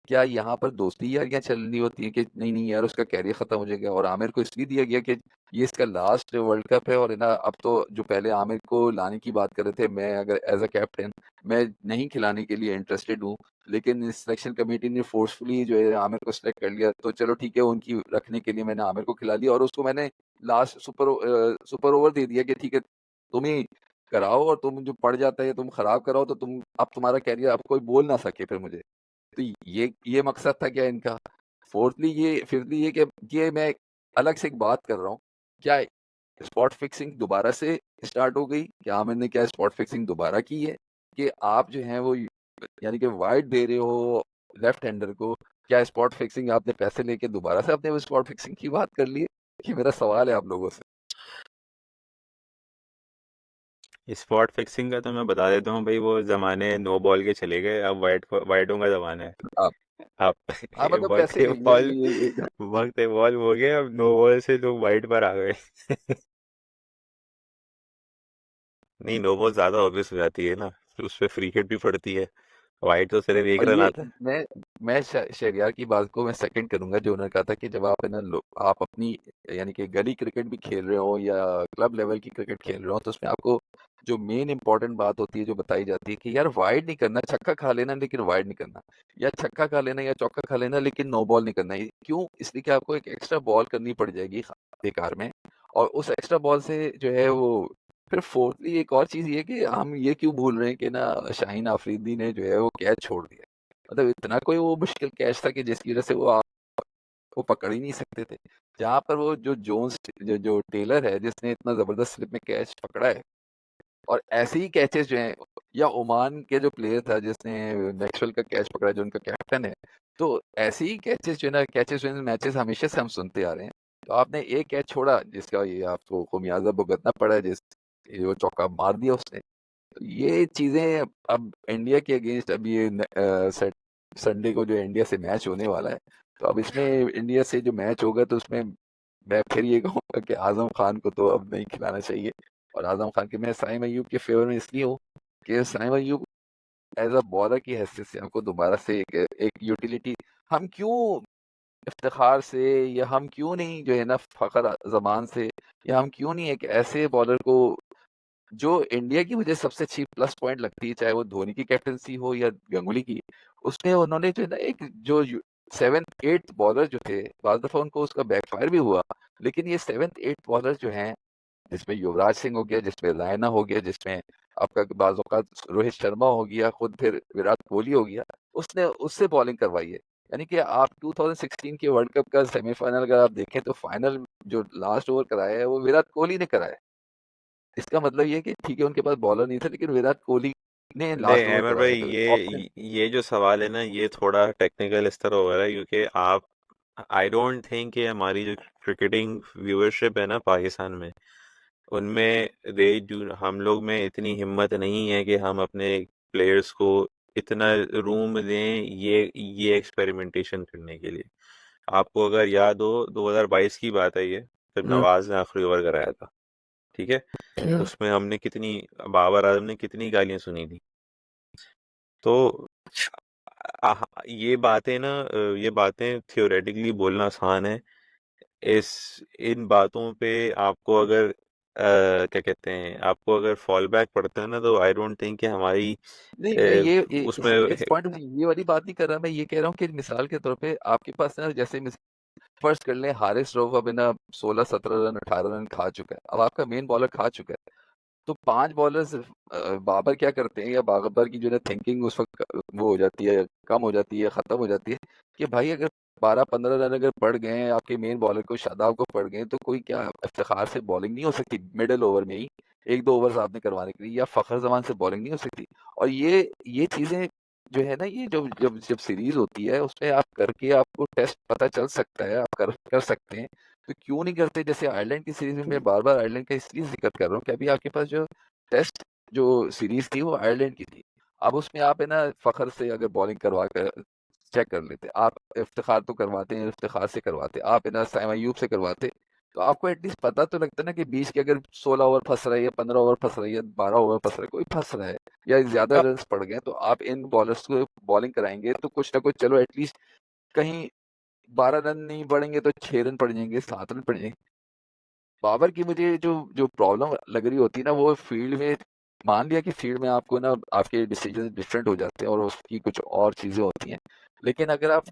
[SPEAKER 2] क्या यहाँ पर दोस्ती यारियां चल रही होती है कि नहीं नहीं यार उसका कैरियर खत्म हो जाएगा, और आमिर को इसलिए दिया गया कि ये इसका लास्ट वर्ल्ड कप है, और है ना अब तो जो पहले आमिर को लाने की बात कर रहे थे, मैं अगर एज अ कैप्टन मैं नहीं खिलाने के लिए इंटरेस्टेड हूँ, लेकिन सिलेक्शन कमेटी ने फोर्सफुली जो है आमिर को सिलेक्ट कर लिया, तो चलो ठीक है, उनकी रखने के लिए मैंने आमिर को खिला दिया और उसको मैंने लास्ट सुपर ओवर दे दिया कि ठीक है तुम ही कराओ, और तुम जो पड़ जाता है तुम खराब कराओ, तो तुम अब तुम्हारा कैरियर अब कोई बोल ना सके फिर मुझे। तो ये मकसद था क्या इनका? फिफ्थली ये कि ये मैं अलग से एक बात कर रहा हूँ, क्या स्पॉट फिक्सिंग दोबारा से स्टार्ट हो गई? क्या आमिर ने क्या स्पॉट फिक्सिंग दोबारा की है कि आप जो है वो यानी कि वाइड दे रहे हो लेफ्ट हैंडर को? क्या स्पॉट फिक्सिंग आपने पैसे लेके दोबारा से आपने वो स्पॉट फिक्सिंग की बात कर ली है? ये मेरा सवाल है आप लोगों से।
[SPEAKER 4] स्पॉट फिक्सिंग का तो मैं बता देता हूँ भाई, वो जमाने नो बॉल के चले गए, अब वाइडों का जमाना है।
[SPEAKER 2] आप
[SPEAKER 4] अब
[SPEAKER 2] हाँ मतलब
[SPEAKER 4] वक्त
[SPEAKER 2] कैसे
[SPEAKER 4] है बॉल
[SPEAKER 2] ये
[SPEAKER 4] वक्त है बॉल हो गया, अब नो बॉल से लोग वाइड पर आ गए। नहीं, नो बॉल ज्यादा ऑब्वियस हो जाती है ना, उस पे फ्री हिट भी पड़ती है, वाइड तो सिर्फ एक
[SPEAKER 2] और
[SPEAKER 4] रन
[SPEAKER 2] ये
[SPEAKER 4] आता है।
[SPEAKER 2] मैं शहरयार की बात को मैं सेकंड करूंगा, जो उन्होंने कहा था कि जब आप है ना आप अपनी यानी कि गली क्रिकेट भी खेल रहे हो या क्लब लेवल की क्रिकेट खेल रहे हो, तो उसमें आपको जो मेन इंपॉर्टेंट बात होती है जो बताई जाती है कि यार वाइड नहीं करना, छक्का खा लेना लेकिन वाइड नहीं करना, या छक्का खा लेना या चौका खा लेना लेकिन नो बॉल नहीं करना। ये क्यों? इसलिए कि आपको एक एक्स्ट्रा बॉल करनी पड़ जाएगी बेकार में, और उस एक्स्ट्रा बॉल से जो है वो फिर फोर्थली एक और चीज ये कि हम ये क्यों भूल रहे हैं कि ना शाहीन आफरीदी ने जो है वो कैच छोड़ दिया। मतलब इतना कोई वो मुश्किल कैच था कि जिसकी वजह से वो आप वो पकड़ ही नहीं सकते थे। जहाँ पर वो जो जोन्स जो टेलर है जिसने इतना जबरदस्त स्लिप में कैच पकड़ा है, और ऐसे ही कैचेस जो हैं, या ओमान के जो प्लेयर था जिसने मैक्सवेल का कैच पकड़ा जो उनका कैप्टन है, तो ऐसे ही कैचेस जो है ना, कैचेस विन मैचेस हमेशा से हम सुनते आ रहे हैं। तो आपने एक कैच छोड़ा जिसका ये आपको खुमियाजा भुगतना पड़ा, जिस ये वो चौका मार दिया उसने। तो ये चीजें अब इंडिया के अगेंस्ट अब ये संडे को जो इंडिया से मैच होने वाला है, तो अब इसमें इंडिया से जो मैच होगा तो उसमें मैं फिर ये कहूँगा कि आज़म खान को तो अब नहीं खिलाना चाहिए। और आज़म खान के मैं साइम अय्यूब के फेवर में इसलिए हूँ कि साइम अय्यूब एज अ बॉलर की हैसियत से हमको दोबारा से एक यूटिलिटी, हम क्यों इफ्तिखार से, या हम क्यों नहीं जो है ना फखर जमान से, या हम क्यों नहीं एक ऐसे बॉलर को जो इंडिया की मुझे सबसे अच्छी प्लस पॉइंट लगती है, चाहे वो धोनी की कैप्टनसी हो या गंगुली की, उसमें उन्होंने जो है ना एक जो सेवेंथ एट्थ बॉलर जो थे, बाद दफा उनको उसका बैकफायर भी हुआ, लेकिन ये सेवेंथ एट्थ बॉलर जो हैं, जिसमें युवराज सिंह हो गया, जिसमें रैना हो गया, जिसमें आपका बाज़ औक़ात रोहित शर्मा हो गया, खुद फिर विराट कोहली हो गया, उसने उससे बॉलिंग करवाई है। यानी कि आप 2016 के वर्ल्ड कप का सेमीफाइनल अगर आप देखें तो फाइनल जो लास्ट ओवर कराया है वो विराट कोहली ने कराया है। इसका मतलब ये है कि ठीक है उनके पास बॉलर नहीं था, लेकिन विराट कोहली ने
[SPEAKER 1] नहीं
[SPEAKER 2] लास्ट ओवर
[SPEAKER 1] अमर
[SPEAKER 2] कराया
[SPEAKER 1] भाई,
[SPEAKER 2] था।
[SPEAKER 1] ये
[SPEAKER 2] ऑप्शन
[SPEAKER 1] ये जो सवाल है ना, ये थोड़ा टेक्निकल इस तरह हो रहा है क्योंकि आप, आई डोंट थिंक कि हमारी जो क्रिकेटिंग व्यूअरशिप है ना पाकिस्तान में, उनमें दे डू हम लोग में इतनी हिम्मत नहीं है कि हम अपने प्लेयर्स को इतना रूम दें ये एक्सपेरिमेंटेशन करने के लिए। आपको अगर याद हो 2022 की बात है ये, जब नवाज ने आखिरी ओवर कराया था, ठीक है, उसमें हमने कितनी, बाबर आजम ने कितनी गालियां सुनी थी। तो ये बातें ना, ये बातें थियोरेटिकली बोलना आसान है। इन बातों पे आपको अगर क्या कहते हैं, आपको अगर फॉल बैक पड़ता है ना, तो आई डोंट थिंक कि हमारी
[SPEAKER 2] नहीं, मैं
[SPEAKER 1] उसमें
[SPEAKER 2] इस पॉइंट में ये वाली बात नहीं कर रहा, मैं ये कह रहा हूँ कि मिसाल के तौर पे आपके पास ना, जैसे फर्ज कर लें हारिस रऊफ अब ना 16-17 रन 18 रन खा चुका है, अब आपका मेन बॉलर खा चुका है, तो 5 बॉलर्स बाबर क्या करते हैं, या बाबर की जो है थिंकिंग उस वक्त वो हो जाती है, कम हो जाती है, खत्म हो जाती है, कि भाई अगर 12-15 रन अगर पड़ गए हैं आपके मेन बॉलर को, शादाब को पड़ गए, तो कोई क्या इफ्तिखार से बॉलिंग नहीं हो सकती मिडिल ओवर में ही, एक दो ओवर्स आपने करवाने के लिए, या फखर जमान से बॉलिंग नहीं हो सकती। और ये चीजें जो है ना, ये जब जब जब सीरीज होती है उसमें आप करके आपको टेस्ट पता चल सकता है, आप कर कर सकते हैं, तो क्यों नहीं करते। जैसे आयरलैंड की सीरीज में मैं बार बार आयरलैंड का इसलिए जिक्र कर रहा हूँ कि अभी आपके पास जो टेस्ट जो सीरीज थी वो आयरलैंड की थी, अब उसमें आप है ना फखर से अगर बॉलिंग करवा कर चेक कर लेते, आप इफ्तिखार तो करवाते हैं, इफ्तिखार से करवाते, आप है ना साइम अय्यूब से करवाते, तो आपको एटलीस्ट पता तो लगता ना कि बीच के अगर 16 ओवर फंस रहा है, या 15 ओवर फंस रहा है, या 12 ओवर फंस रहा है, कोई फंस रहा है, या ज्यादा रन पड़ गए, तो आप इन बॉलर्स को बॉलिंग कराएंगे तो कुछ ना कुछ, चलो एटलीस्ट कहीं 12 रन नहीं पड़ेंगे तो 6 रन पड़ जाएंगे, 7 रन पड़ जाएंगे। बाबर की मुझे जो जो प्रॉब्लम लग रही होती है ना, वो फील्ड में, मान लिया कि फील्ड में आपको ना आपके डिसीजन डिफरेंट हो जाते हैं और उसकी कुछ और चीजें होती हैं, लेकिन अगर आप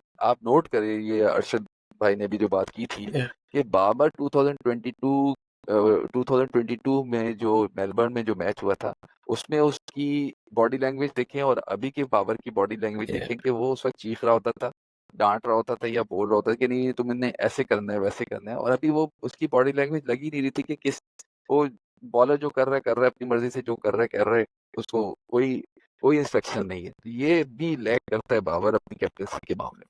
[SPEAKER 2] नोट करें, ये अरशद भाई ने भी जो बात की थी कि बाबर 2022 में जो मेलबर्न में जो मैच हुआ था, उसमें उसकी बॉडी लैंग्वेज देखें और अभी के बाबर की बॉडी लैंग्वेज देखें, कि वो उस वक्त चीख रहा होता था, डांट रहा होता था, या बोल रहा होता था कि नहीं तुमने ऐसे करना है वैसे करना है, और अभी वो उसकी बॉडी लैंग्वेज लगी नहीं रही थी कि किस, वो बॉलर जो कर रहा है अपनी मर्जी से जो कर रहा है, उसको कोई कोई इंस्ट्रक्शन नहीं है, तो ये भी लैग करता है बाबर अपनी कैप्टनसी के मामले में।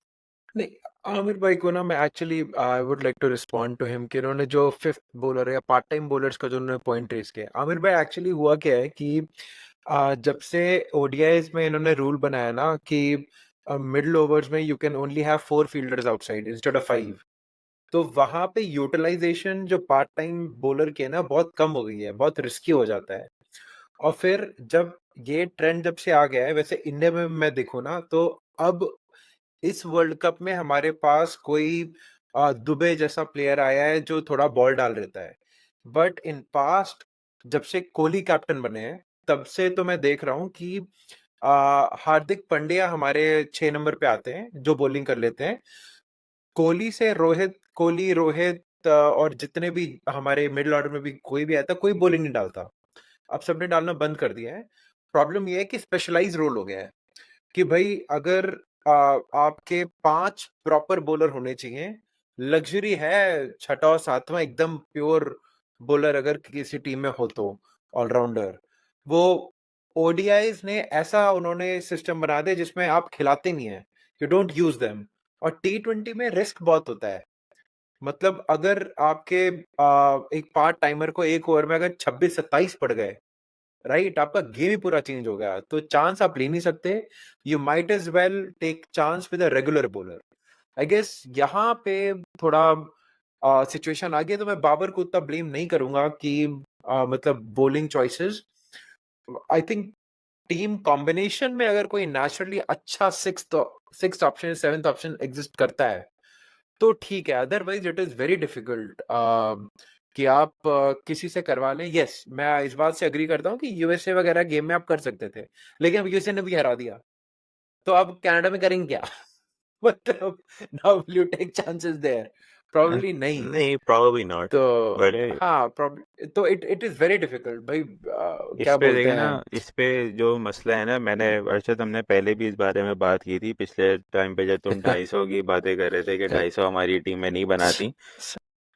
[SPEAKER 3] नहीं, आमिर भाई को ना मैं actually I would like to respond to him कि उन्होंने जो फिफ्थ बॉलर या पार्ट टाइम बॉलर्स का जो उन्होंने पॉइंट रेज किया, आमिर भाई एक्चुअली हुआ क्या है कि जब से ओडीआईज में इन्होंने रूल बनाया ना कि मिडिल ओवर्स में you can only have 4 fielders outside instead of 5, तो वहां पे यूटिलाइजेशन जो पार्ट टाइम बॉलर की है ना बहुत कम हो गई है, बहुत रिस्की हो जाता है। और फिर जब ये ट्रेंड जब से आ गया है, वैसे इंडिया में मैं देखूँ ना तो अब इस वर्ल्ड कप में हमारे पास कोई दुबे जैसा प्लेयर आया है जो थोड़ा बॉल डाल रहता है, बट इन पास्ट जब से कोहली कैप्टन बने हैं तब से तो मैं देख रहा हूँ कि हार्दिक पांड्या हमारे 6 नंबर पे आते हैं जो बॉलिंग कर लेते हैं। कोहली रोहित और जितने भी हमारे मिडिल ऑर्डर में भी कोई भी आता, कोई बॉलिंग नहीं डालता, अब सबने डालना बंद कर दिया है। प्रॉब्लम ये है कि स्पेशलाइज रोल हो गया है कि भाई अगर आपके 5 प्रॉपर बॉलर होने चाहिए, लग्जरी है छठा और सातवां एकदम प्योर बॉलर अगर किसी टीम में हो तो ऑलराउंडर। वो ओडीआईज ने ऐसा उन्होंने सिस्टम बना दिया जिसमें आप खिलाते नहीं है, यू डोंट यूज देम। और टी20 में रिस्क बहुत होता है, मतलब अगर आपके एक पार्ट टाइमर को एक ओवर में अगर 26-27 पड़ गए, राइट, आपका गेम ही पूरा चेंज हो गया, तो चांस आप ले नहीं सकते। You might as well take chance with a regular bowler. I guess यहाँ पे थोड़ा सिचुएशन आ गई, तो मैं बाबर को उतना ब्लेम नहीं करूंगा कि मतलब bowling choices. I think team combination में अगर कोई नेचुरली अच्छा sixth option, seventh option exist करता है तो ठीक है, otherwise it is very difficult कि आप किसी से करवा लें। यस, मैं इस बात से अग्री करता हूँ कि यूएसए वगैरह गेम में आप कर सकते थे, लेकिन अब यूएसए ने भी हरा दिया, तो अब कनाडा में करेंगे क्या? मतलब now will you take chances there? Probably नहीं।
[SPEAKER 4] नहीं, probably not.
[SPEAKER 3] तो
[SPEAKER 4] बट
[SPEAKER 3] हाँ, प्रॉब्लम तो इट इज वेरी डिफिकल्ट भाई।
[SPEAKER 4] इस
[SPEAKER 3] क्या
[SPEAKER 4] पे
[SPEAKER 3] बोलते
[SPEAKER 4] देखे ना,
[SPEAKER 3] हैं?
[SPEAKER 4] इस पे जो मसला है ना, मैंने अर्षद हमने पहले भी इस बारे में बात की थी पिछले टाइम पे, जब तुम 250 की बातें कर रहे थे कि 250 हमारी टीम में नहीं बनाती।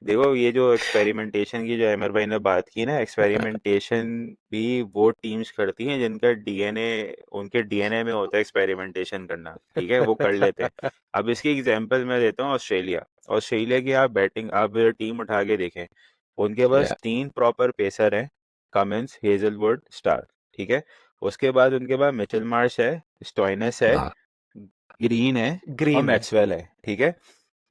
[SPEAKER 4] देखो, ये जो एक्सपेरिमेंटेशन की जो अमर भाई ने बात की ना, एक्सपेरिमेंटेशन भी वो टीम्स करती हैं जिनका डीएनए, उनके डीएनए में होता है एक्सपेरिमेंटेशन करना, ठीक है, वो कर लेते हैं। अब इसकी एग्जांपल मैं देता हूँ, ऑस्ट्रेलिया। ऑस्ट्रेलिया की आप बैटिंग, आप टीम उठा के देखें, उनके पास
[SPEAKER 2] या
[SPEAKER 4] 3 प्रॉपर पेसर हैं, कमिंस, हेजलवुड, स्टार, ठीक है। उसके बाद उनके पास मिचेल मार्श है, स्टोइनिस है,
[SPEAKER 2] हाँ
[SPEAKER 4] ग्रीन है, और
[SPEAKER 3] ग्रीन है।
[SPEAKER 4] मैक्सवेल है, ठीक है।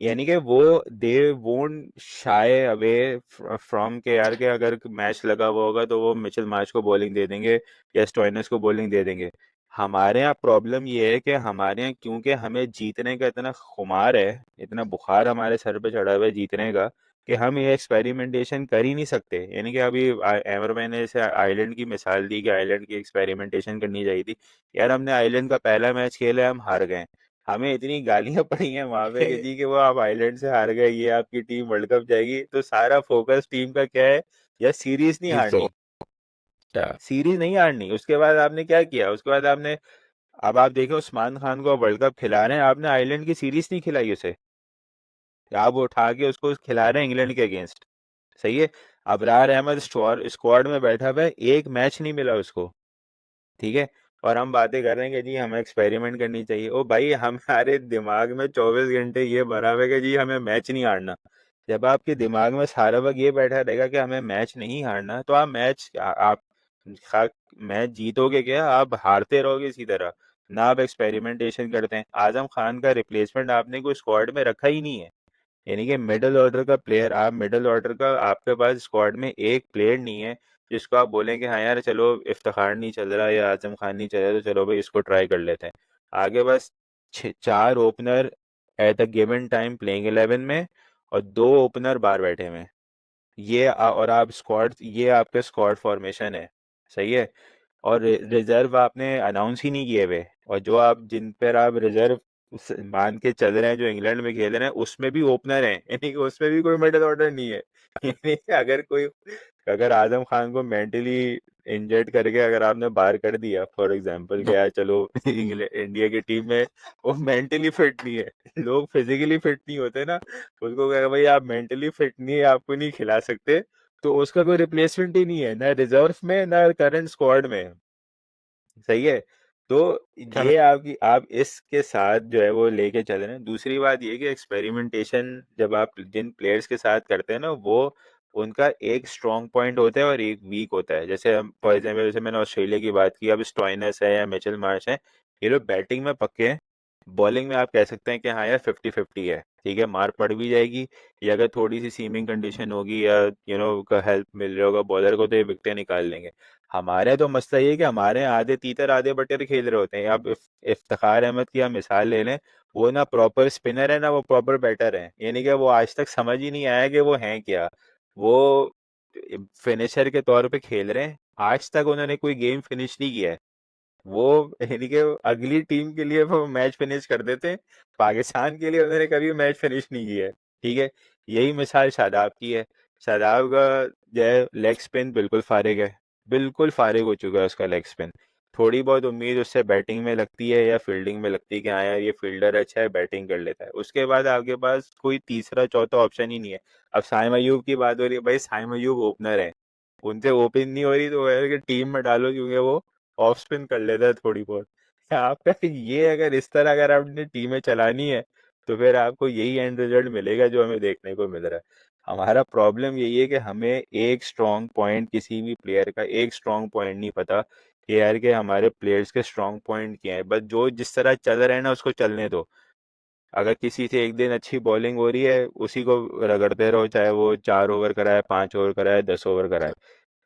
[SPEAKER 4] यानी कि वो they won't shy away from के, यार के अगर मैच लगा हुआ होगा तो वो मिचेल मार्श को बॉलिंग दे देंगे या स्टोइनिस को बॉलिंग दे देंगे। हमारे यहाँ प्रॉब्लम ये है कि हमारे यहाँ क्योंकि हमें जीतने का इतना खुमार है, इतना बुखार हमारे सर पे चढ़ा हुआ है जीतने का, कि हम ये एक्सपेरिमेंटेशन कर ही नहीं सकते। यानी कि अभी एमर मैंने जैसे आइलैंड की मिसाल दी कि आइलैंड की एक्सपेरिमेंटेशन करनी चाहिए थी। यार, हमने आइलैंड का पहला मैच खेला, हम हार गए। हमें इतनी गालियां पड़ी हैं वहां पे कि जी कि वो आप आइलैंड से हार गए, ये आपकी टीम वर्ल्ड कप जाएगी, तो सारा फोकस टीम का क्या है? या सीरीज नहीं
[SPEAKER 2] ये तो
[SPEAKER 4] हारनी,
[SPEAKER 2] या
[SPEAKER 4] सीरीज नहीं हारनी। उसके बाद आपने क्या किया? उसके बाद आपने, अब आप देखो, उस्मान खान को वर्ल्ड कप खिला रहे हैं, आपने आइलैंड की सीरीज नहीं खिलाई उसे, आप उठा के उसको खिला रहे हैं इंग्लैंड के अगेंस्ट। सही है। अबरार अहमद स्क्वाड में बैठा हुआ है, एक मैच नहीं मिला उसको, ठीक है। और हम बातें कर रहे हैं कि जी हमें एक्सपेरिमेंट करनी चाहिए। ओ भाई, हमारे दिमाग में 24 घंटे ये भरा हुआ है कि जी हमें मैच नहीं हारना। जब आपके दिमाग में सारा वक्त ये बैठा रहेगा कि हमें मैच नहीं हारना, तो आप मैच जीतोगे क्या? आप हारते रहोगे इसी तरह। ना आप एक्सपेरिमेंटेशन करते हैं। आजम खान का रिप्लेसमेंट आपने कोई स्क्वाड में रखा ही नहीं है। यानी कि मिडिल ऑर्डर का प्लेयर, आप मिडिल ऑर्डर का, आपके पास स्क्वाड में एक प्लेयर नहीं है जिसको आप बोलें कि हाँ यार चलो, इफ्तिखार नहीं चल रहा या आजम खान नहीं चल रहा, तो चलो भाई इसको ट्राई कर लेते हैं। आगे बस 4 opener at the given time playing 11 में, और 2 ओपनर बाहर बैठे हुए हैं। और आप स्क्वाड, ये आपके स्क्वाड फॉर्मेशन है। सही है। और रिजर्व आपने अनाउंस ही नहीं किए हुए, और जो आप, जिन पर आप रिजर्व मान के चल रहे हैं, जो इंग्लैंड में खेल रहे हैं, उसमें भी ओपनर हैं, यानी कि उसमें भी कोई मिडिल ऑर्डर नहीं है। यानी कि अगर आजम खान को मेंटली इंजर्ड करके अगर आपने बाहर कर दिया, फॉर एग्जांपल, कि यार चलो इंडिया की टीम में वो मेंटली फिट नहीं है, लोग फिजिकली फिट नहीं होते ना, उसको कहेगा भाई आप मेंटली फिट नहीं है, आपको नहीं खिला सकते, तो उसका कोई रिप्लेसमेंट ही नहीं है, ना रिजर्व में ना करंट स्क्वाड में। सही है। तो
[SPEAKER 3] चलो,
[SPEAKER 4] ये आपकी, आप इसके साथ जो है वो लेके चल रहे हैं। दूसरी बात ये कि एक्सपेरिमेंटेशन जब आप जिन प्लेयर्स के साथ करते हैं ना, वो उनका एक स्ट्रॉन्ग पॉइंट होता है और एक वीक होता है। जैसे हम फॉर एग्जाम्पल, जैसे मैंने ऑस्ट्रेलिया की बात की, अब स्टॉइनस है या मिचेल मार्श है, ये लोग बैटिंग में पक्के हैं। बॉलिंग में आप कह सकते हैं कि हाँ यार 50-50 है, ठीक है, मार पड़ भी जाएगी, या अगर थोड़ी सी सीमिंग कंडीशन होगी या का हेल्प मिल रहा होगा बॉलर को, तो ये विकेटें निकाल लेंगे। हमारे तो मसला ये है कि हमारे आधे तीतर आधे बटर खेल रहे होते हैं। आप इफ्तिखार अहमद की आप मिसाल ले लें, वो ना प्रॉपर स्पिनर है ना वो प्रॉपर बैटर है। यानी कि वो आज तक समझ ही नहीं आया कि वो हैं क्या। वो फिनिशर के तौर पे खेल रहे हैं, आज तक उन्होंने कोई गेम फिनिश नहीं किया है। वो, यानी कि अगली टीम के लिए वो मैच फिनिश कर देते हैं, पाकिस्तान के लिए उन्होंने कभी मैच फिनिश नहीं किया है, ठीक है। यही मिसाल शादाब की है। शादाब का जो है लेग स्पिन बिल्कुल फारिग है, बिल्कुल फारिग हो चुका है उसका लेग स्पिन। थोड़ी बहुत उम्मीद उससे बैटिंग में लगती है या फील्डिंग में लगती है कि हाँ यार ये फील्डर अच्छा है, बैटिंग कर लेता है। उसके बाद आपके पास कोई तीसरा चौथा ऑप्शन ही नहीं है। अब साइम अयूब की बात हो रही है, भाई साइम अयूब ओपनर है, उनसे ओपन नहीं हो रही, तो है कि टीम में डालो, क्योंकि वो ऑफ स्पिन कर लेता है थोड़ी बहुत। आपका ये, अगर इस तरह अगर आपने टीमें चलानी है, तो फिर आपको यही एंड रिजल्ट मिलेगा जो हमें देखने को मिल रहा है। हमारा प्रॉब्लम यही है कि हमें एक स्ट्रॉन्ग पॉइंट, किसी भी प्लेयर का एक स्ट्रॉन्ग पॉइंट नहीं पता कि यार कि हमारे प्लेयर्स के स्ट्रॉन्ग पॉइंट क्या है। बस जो जिस तरह चल रहे हैं ना उसको चलने दो। अगर किसी से एक दिन अच्छी बॉलिंग हो रही है उसी को रगड़ते रहो, चाहे वो 4 ओवर कराए, 5 ओवर कराए, 10 ओवर कराए।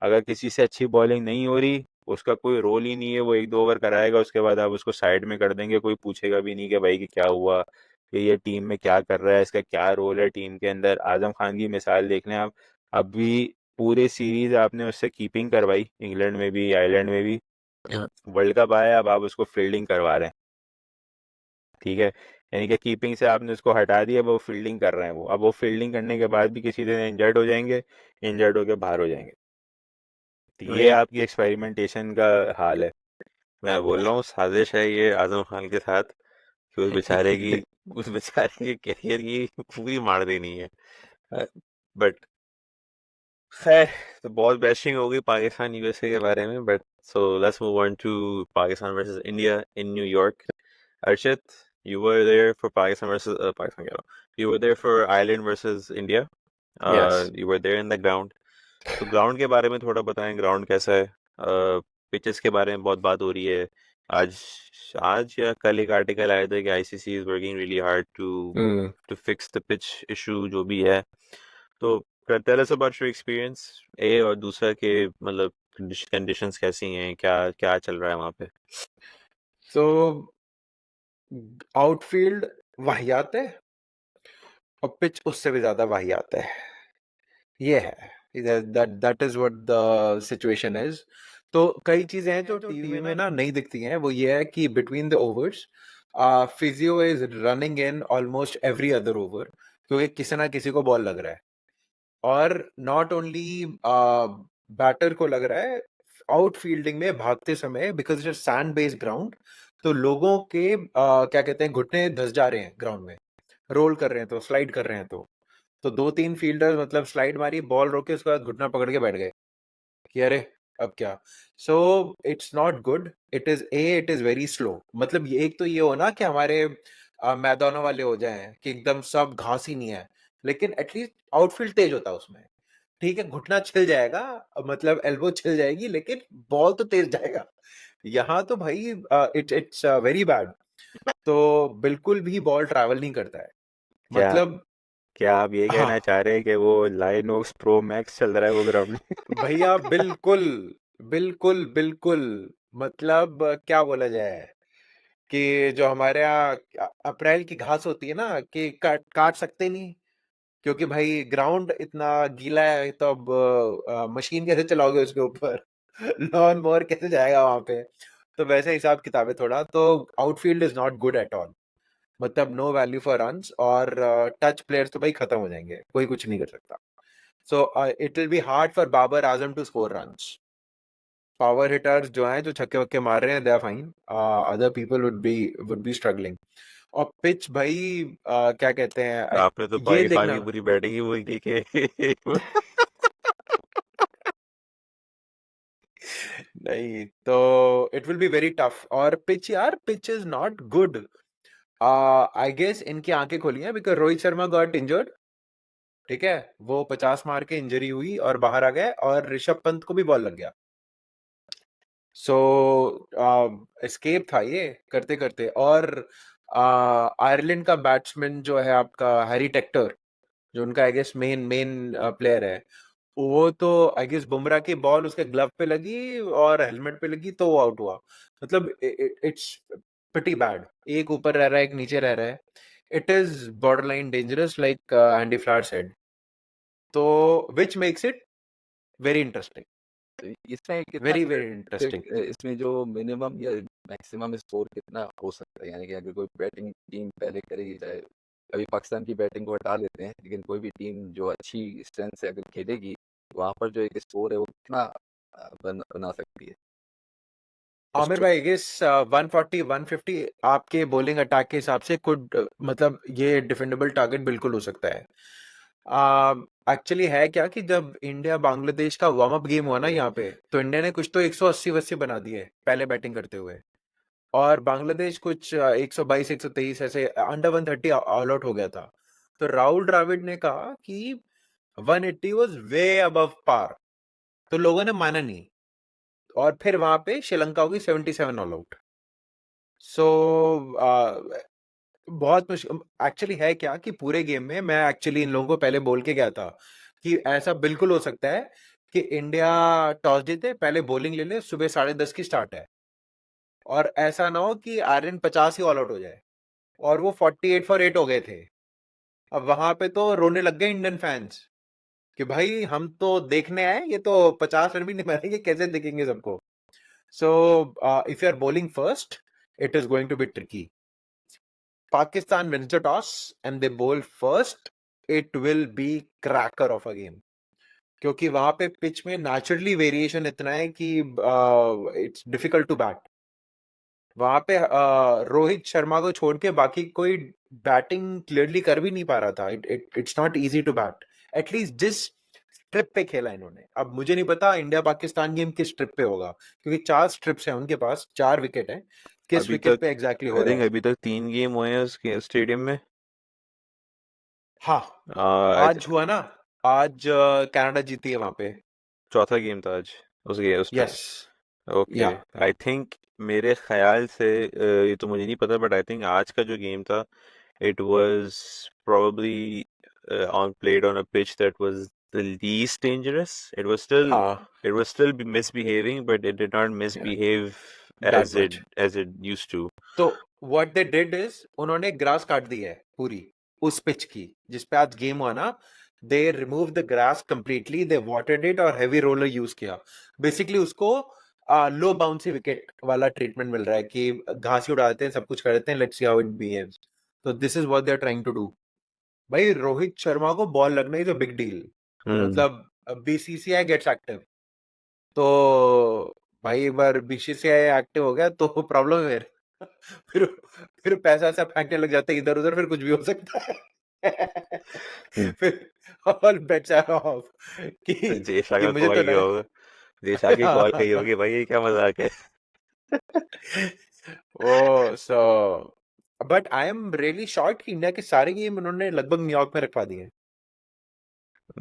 [SPEAKER 4] अगर किसी से अच्छी बॉलिंग नहीं हो रही, उसका कोई रोल ही नहीं है, वो 1-2 ओवर कराएगा, उसके बाद आप उसको साइड में कर देंगे, कोई पूछेगा भी नहीं कि भाई कि क्या हुआ, कि ये टीम में क्या कर रहा है, इसका क्या रोल है टीम के अंदर। आजम खान की मिसाल देख लें आप। अभी पूरे सीरीज आपने उससे कीपिंग करवाई, इंग्लैंड में भी, आयरलैंड में भी, वर्ल्ड कप आया, अब आप उसको फील्डिंग करवा रहे हैं। ठीक है, यानी कि कीपिंग से आपने उसको हटा दिया, वो फील्डिंग कर रहे हैं। वो अब वो फील्डिंग करने के बाद भी किसी दिन इंजर्ड हो जाएंगे, इंजर्ड होके बाहर हो जाएंगे। तो ये
[SPEAKER 3] वही
[SPEAKER 4] आपकी एक्सपेरिमेंटेशन का हाल है। मैं बोल रहा हूँ साजिश है ये आजम खान के साथ, कि उस बेचारे के करियर की पूरी मार देनी है। बट खैर, तो बहुत बैशिंग हो गई पाकिस्तान यूएसए के बारे में, but so let's move on to Pakistan versus India in New York. Arshit, you were there for Pakistan versus Pakistan. You were there for Ireland versus India.
[SPEAKER 3] Yes
[SPEAKER 4] You were there in the ground. तो ground के बारे में थोड़ा बताएं, ground कैसा है? Pitches के बारे में बहुत बात हो रही है। आज आज या कल एक आर्टिकल आया था कि ICC is working really hard to to fix the pitch issue जो भी है। तो tell us about your experience, uh, और दूसरा के मतलब कंडीशंस कैसी हैं, क्या क्या चल रहा है वहाँ पे?
[SPEAKER 3] सो आउटफील्ड वाहियात है और पिच उससे भी ज्यादा वाहियात है। ये है, that is what the situation is. तो कई चीजें हैं जो टीवी में ना नहीं दिखती हैं। वो ये है कि between the overs physio is running in almost every other over, क्योंकि किसी ना किसी को बॉल लग रहा है। और नॉट ओनली बैटर को लग रहा है, आउटफील्डिंग में भागते समय, because it's sand based ground, तो लोगों के क्या कहते हैं, घुटने धस जा रहे हैं ग्राउंड में, रोल कर रहे हैं तो, स्लाइड कर रहे हैं तो 2-3 फील्डर्स मतलब स्लाइड मारी, बॉल रोके, उसके बाद घुटना पकड़ के बैठ गए कि अरे अब क्या। So it's not good, it is very slow. मतलब ये एक तो ये हो ना कि हमारे मैदानों वाले हो जाएं कि एकदम सब घास ही नहीं है, लेकिन एटलीस्ट आउटफील्ड तेज होता है उसमें। ठीक है, घुटना छिल जाएगा, मतलब एल्बो छिल जाएगी, लेकिन बॉल तो तेज जाएगा। यहाँ तो भाई इट्स वेरी बैड। तो बिल्कुल भी बॉल ट्रैवल नहीं करता है,
[SPEAKER 4] क्या
[SPEAKER 3] मतलब।
[SPEAKER 4] क्या आप ये
[SPEAKER 3] हाँ
[SPEAKER 4] कहना चाह रहे हैं कि वो लाइनोक्स प्रो मैक्स चल रहा है वो ग्राउंड में?
[SPEAKER 3] भैया, बिल्कुल बिल्कुल बिल्कुल। मतलब क्या बोला जाए कि जो हमारे यहाँ अप्रैल की घास होती है ना, कि काट काट सकते नहीं, क्योंकि भाई ग्राउंड इतना गीला है, तो अब मशीन कैसे चलाओगे उसके ऊपर? लॉन मोवर कैसे जाएगा वहां पे? तो वैसे हिसाब किताब है थोड़ा। तो outfield is not good at all, मतलब नो वैल्यू फॉर रन्स, और टच प्लेयर्स तो भाई खत्म हो जाएंगे, कोई कुछ नहीं कर सकता। So it will be hard for Babar Azam to score runs. Power hitters जो हैं, जो छक्के वक्के मार रहे हैं, they are fine, other people would be struggling. और पिच भाई, क्या कहते हैं,
[SPEAKER 4] आपने तो
[SPEAKER 3] ये
[SPEAKER 4] पाकिस्तान की
[SPEAKER 3] देखना।
[SPEAKER 4] पूरी बैटिंग ही बोल दी कि
[SPEAKER 3] नहीं तो it will be very tough. और पिच यार, pitch is not good. I guess इनकी आंखें खोली हैं, because Rohit Sharma got injured. ठीक है, वो 50 मार के इंजरी हुई और बाहर आ गए, और ऋषभ पंत को भी बॉल लग गया। सो एस्केप था ये करते करते। और आयरलैंड का बैट्समैन जो है आपका हैरी टेक्टर, जो उनका I guess main main player है, वो तो आई गेस बुमराह की बॉल उसके ग्लव पे लगी और हेलमेट पे लगी, तो वो आउट हुआ। मतलब इट्स प्रीटी बैड। एक ऊपर रह रहा है, एक नीचे रह रहा है। It is border line dangerous, like Andy Flower said. तो which makes it very interesting,
[SPEAKER 2] तो इसमें कितना
[SPEAKER 3] वेरी वेरी इंटरेस्टिंग।
[SPEAKER 2] इसमें जो मिनिमम या मैक्सिमम स्कोर कितना हो सकता है? यानी कि अगर कोई बैटिंग टीम पहले करेगी, चाहे अभी पाकिस्तान की बैटिंग को हटा लेते हैं, लेकिन कोई भी टीम जो अच्छी स्ट्रेंथ से अगर खेलेगी, वहां पर जो एक स्कोर है वो कितना बना सकती है?
[SPEAKER 3] आमिर भाई, गेस 140 150 आपके बॉलिंग अटैक के हिसाब से कुड, मतलब ये डिफेंडेबल टारगेट बिल्कुल हो सकता है। एक्चुअली है क्या कि जब इंडिया बांग्लादेश का वार्म अप गेम हुआ ना यहाँ पे, तो इंडिया ने कुछ तो 180 वस्सी बना दिए पहले बैटिंग करते हुए, और बांग्लादेश कुछ 122 123 ऐसे अंडर 130 ऑल आउट हो गया था। तो राहुल द्रविड़ ने कहा कि 180 वाज वे अबव पार, तो लोगों ने माना नहीं, और फिर वहां पे श्रीलंका होगी 77 ऑल आउट। सो बहुत मुश्किल एक्चुअली है क्या कि पूरे गेम में मैं एक्चुअली इन लोगों को पहले बोल के गया था कि ऐसा बिल्कुल हो सकता है कि इंडिया टॉस जीते, पहले बॉलिंग ले ले, सुबह 10:30 की स्टार्ट है, और ऐसा ना हो कि आर्यन 50 ही ऑल आउट हो जाए। और वो 48 फॉर 8 हो गए थे। अब वहां पे तो रोने लग गए इंडियन फैंस कि भाई हम तो देखने आए, ये तो 50 रन भी नहीं मारेंगे, कैसे देखेंगे सबको। So if you are bowling first, it is going to be tricky. Pakistan wins the toss and they bowl first, it will be cracker of a game. क्योंकि वहां पे पिच में नेचुरली वेरिएशन इतना है कि इट्स डिफिकल्ट टू बैट। वहां पे रोहित शर्मा को छोड़ के बाकी कोई बैटिंग क्लियरली कर भी नहीं पा रहा था। It's not easy to bat, at least जिस स्ट्रिप पे खेला इन्होंने। अब मुझे नहीं पता इंडिया पाकिस्तान गेम किस स्ट्रिप पे होगा, क्योंकि 4 स्ट्रिप्स हैं उनके पास, 4 विकेट हैं। किस
[SPEAKER 4] अभी
[SPEAKER 3] विकेट
[SPEAKER 4] तक
[SPEAKER 3] पे एग्जैक्टली हो
[SPEAKER 4] आई
[SPEAKER 3] रहा
[SPEAKER 4] थिंक
[SPEAKER 3] है?
[SPEAKER 4] अभी तक 3 गेम हुए हैं उसके स्टेडियम में।
[SPEAKER 3] हाँ,
[SPEAKER 4] आ,
[SPEAKER 3] आज हुआ ना, आज कनाडा जीती है वहां पे।
[SPEAKER 4] चौथा गेम था आज उस पे।
[SPEAKER 3] यस,
[SPEAKER 4] ओके,
[SPEAKER 3] या
[SPEAKER 4] आई थिंक मेरे ख्याल से ये तो मुझे नहीं पता, बट आई थिंक आज का जो गेम था it was probably played on a pitch that was the least dangerous.
[SPEAKER 3] हाँ,
[SPEAKER 4] It was still misbehaving, but it did not misbehave
[SPEAKER 3] that
[SPEAKER 4] as
[SPEAKER 3] much.
[SPEAKER 4] it used to.
[SPEAKER 3] तो what they did is, उन्होंने grass काट दी है पूरी उस pitch की जिस पे आज गेम हुआ ना। They remove the grass completely, they watered it और हैवी रोलर यूज किया। बेसिकली उसको लो बाउंसी विकेट वाला ट्रीटमेंट मिल रहा है कि घास ही उड़ाते हैं, सब कुछ कर देते हैं, let's see how it behaves. तो this is what they are trying to do. भाई रोहित शर्मा को बॉल लगना is a big deal.
[SPEAKER 4] Hmm.
[SPEAKER 3] मतलब बीसीसीआई गेट्स एक्टिव, तो भाई एक बार बीसीसीआई एक्टिव हो गया तो प्रॉब्लम है। फिर फिर पैसा ऐसा फेंकने लग जाते हैं इधर उधर, फिर कुछ भी हो सकता है।
[SPEAKER 4] Hmm.
[SPEAKER 3] फिर ऑल बेट्स आर ऑफ
[SPEAKER 4] जेशा
[SPEAKER 3] कि
[SPEAKER 4] का
[SPEAKER 3] मुझे
[SPEAKER 4] कॉल
[SPEAKER 3] तो
[SPEAKER 4] किया
[SPEAKER 3] लगा।
[SPEAKER 4] होगा, जेशा की कॉल कही होगी, भाई ये क्या मजाक है।
[SPEAKER 3] Oh so but I am really shocked कि इंडिया के सारे गेम उन्होंने लगभग न्यूयॉर्क में रखवा दिए।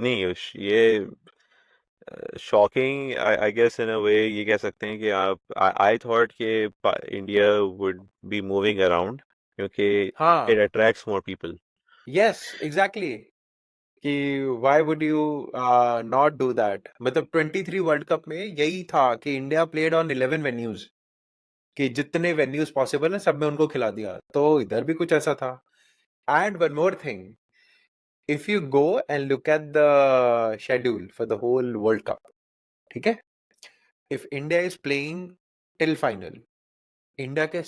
[SPEAKER 4] नहीं ये शॉकिंग आई गेस इन अ वे ये कह सकते हैं कि आप आई थॉट कि India would be moving around क्योंकि
[SPEAKER 3] हाँ,
[SPEAKER 4] it attracts more people.
[SPEAKER 3] Yes exactly, कि why would you not do that. मतलब 23 वर्ल्ड कप में यही था कि इंडिया प्लेड ऑन 11 वेन्यूज, कि जितने वेन्यूज पॉसिबल है सब में उनको खिला दिया। तो इधर भी कुछ ऐसा था। And one more thing, if you go and look at the schedule for the whole world cup, ठीक है, if India is playing till final, India के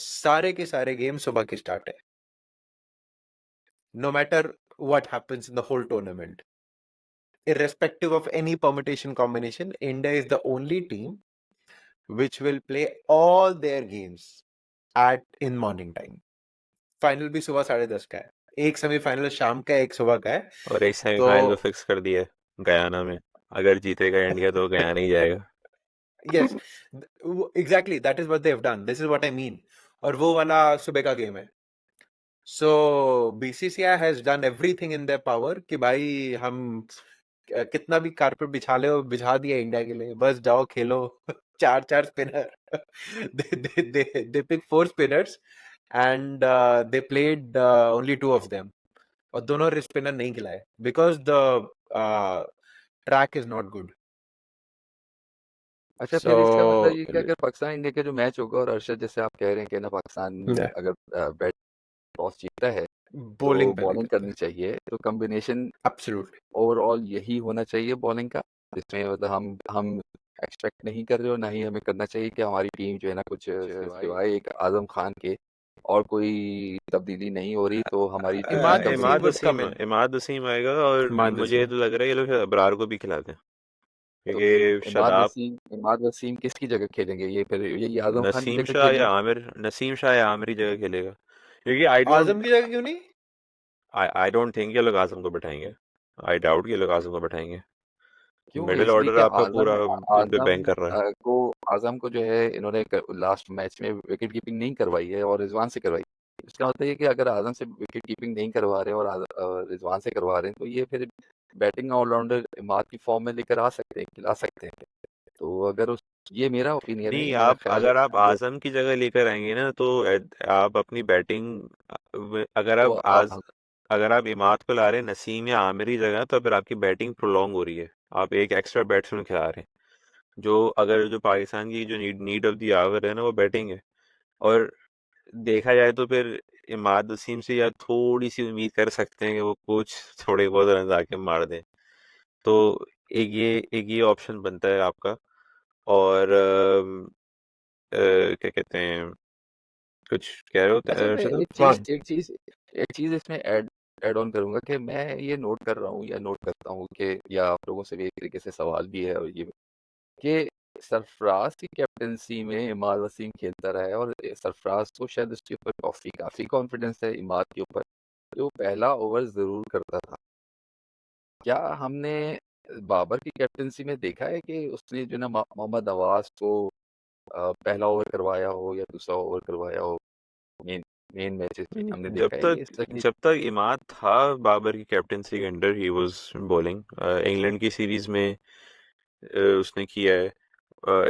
[SPEAKER 3] सारे गेम सुबह की स्टार्ट है, no matter what happens in the whole tournament. Irrespective of any permutation combination, India is the only team which will play all their games at in morning time. Final भी सुबह 10:30 का है, एक semifinal शाम का है, एक सुबह का है।
[SPEAKER 4] और एक
[SPEAKER 3] तो
[SPEAKER 4] सेमीफाइनल तो फिक्स कर दिया है गयाना में, अगर जीतेगा इंडिया तो गयाना ही जाएगा।
[SPEAKER 3] Yes exactly, that is what they have done, this is what I mean. और वो वाला सुबह का गेम है। So BCCI has done everything in their power कि भाई हम कितना भी कारपेट बिछा ले, बिछा दिया इंडिया के लिए, बस जाओ खेलो। 4 spinner, they pick 4 spinners and they played only 2 of them, और दोनों स्पिनर नहीं खिलाए because the track is not good.
[SPEAKER 2] अच्छा, फिर इसका मतलब
[SPEAKER 3] So
[SPEAKER 2] ये कि अगर पाकिस्तान इंडिया का जो मैच होगा और अर्शद जैसे आप कह रहे हैं कि ना पाकिस्तान
[SPEAKER 3] yeah,
[SPEAKER 2] अगर बैट टॉस जीतता है तो
[SPEAKER 3] bowling पहले
[SPEAKER 2] बॉलिंग
[SPEAKER 3] करते
[SPEAKER 2] करनी
[SPEAKER 3] हैं,
[SPEAKER 2] चाहिए, तो कॉम्बिनेशन
[SPEAKER 3] absolutely.
[SPEAKER 2] ओवरऑल यही होना चाहिए बॉलिंग का, जिसमें मतलब हम एक्सपेक्ट नहीं कर रहे हो, ना ही हमें करना चाहिए कि हमारी टीम जो है ना कुछ सिवाय एक आजम खान के और कोई तब्दीली नहीं हो रही, तो हमारी टीम
[SPEAKER 3] Imad
[SPEAKER 2] कम
[SPEAKER 3] Wasim would come in.
[SPEAKER 4] Imad Wasim आएगा, और
[SPEAKER 3] Imad
[SPEAKER 4] मुझे
[SPEAKER 3] Wasim.
[SPEAKER 4] तो लग रहा है ये लोग शायद अबरार को भी खिलाते हैं
[SPEAKER 2] तो
[SPEAKER 4] क्योंकि
[SPEAKER 2] इमाद वसीम किसकी जगह खेलेंगे? ये फिर यही आजम खान की जगह
[SPEAKER 4] नसीम शाह या आमिर ही जगह खेलेगा, क्योंकि
[SPEAKER 3] आजम की जगह क्यों नहीं?
[SPEAKER 4] आई डोंट थिंक ये लोग आजम को बैठाएंगे। आई डाउट ये लोग आजम को बैठाएंगे।
[SPEAKER 2] क्यों?
[SPEAKER 4] मिडिल
[SPEAKER 2] इसलिए
[SPEAKER 4] ऑर्डर
[SPEAKER 2] कि
[SPEAKER 4] आपका पूरा इन पे बैंक कर रहा है।
[SPEAKER 2] आजम को जो है इन्होंने लास्ट मैच में विकेट कीपिंग नहीं करवाई है और रिजवान से करवाई। इसका मतलब ये कि अगर आजम से विकेट कीपिंग नहीं करवा रहे और रिजवान से करवा रहे हैं, तो ये फिर बैटिंग ऑलराउंडर इमाद की फॉर्म में लेकर आ सकते हैं, खिला सकते हैं। तो अगर उस ये मेरा ओपिनियन है,
[SPEAKER 1] नहीं,
[SPEAKER 2] ये मेरा
[SPEAKER 1] आप
[SPEAKER 2] ख्याल है।
[SPEAKER 1] अगर आप
[SPEAKER 2] तो
[SPEAKER 1] आजम की जगह लेकर आएंगे ना तो आप अपनी बैटिंग,
[SPEAKER 2] तो
[SPEAKER 1] अगर आप इमाद को ला रहे हैं नसीम या आमिर की जगह, तो फिर आपकी बैटिंग प्रोलॉन्ग हो रही है। आप एक एक्स्ट्रा बैट्समैन खिला रहे हैं, जो पाकिस्तान की जो नीड ऑफ द आवर है ना, वो बैटिंग है। और देखा जाए तो फिर इमाद वसीम से या थोड़ी सी उम्मीद कर सकते हैं कि वो कुछ थोड़े बहुत रन आके मार दें। तो एक ये ऑप्शन बनता है आपका। और क्या कहते हैं, कुछ कह रहे हो
[SPEAKER 2] अच्छा, मैं
[SPEAKER 1] अर्शद?
[SPEAKER 3] हाँ।
[SPEAKER 2] एक चीज इसमें ऐड ऐड ऑन करूंगा कि मैं ये नोट कर रहा हूँ या नोट करता हूँ कि, या आप लोगों से भी एक तरीके से सवाल भी है, और ये कि सरफराज की कैप्टनसी में इमाद वसीम खेलता रहा है, और सरफराज को शायद उसके ऊपर काफी कॉन्फिडेंस है इमाद के ऊपर, जो पहला ओवर जरूर करता था। क्या हमने बाबर की कैप्टनसी में देखा है कि उसने जो ना मोहम्मद नवाज को पहला ओवर करवाया हो या दूसरा ओवर करवाया हो मेन मेन मैचेस में? हमने
[SPEAKER 1] जब
[SPEAKER 2] देखा है
[SPEAKER 1] तक
[SPEAKER 2] ये इस तरह की?
[SPEAKER 1] जब तक इमाद था बाबर की कैप्टनसी के under, he was bowling. England की सीरीज में उसने किया है।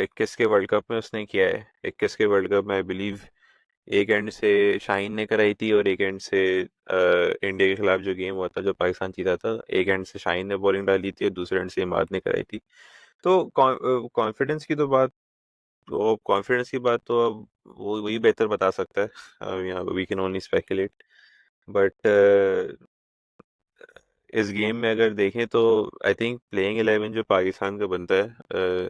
[SPEAKER 1] 21 के वर्ल्ड कप में उसने किया है। 21 के वर्ल्ड कप में आई बिलीव एक एंड से शाहीन ने कराई थी, और एक एंड से इंडिया के खिलाफ जो गेम हुआ था, जो पाकिस्तान जीता था, एक एंड से शाहीन ने बॉलिंग डाली थी और दूसरे एंड से इमाद ने कराई थी। तो कॉन्फिडेंस की बात तो अब वो वही बेहतर बता सकता है। यहाँ we can only speculate. But इस गेम में अगर देखें तो आई थिंक प्लेइंग 11 जो पाकिस्तान का बनता है,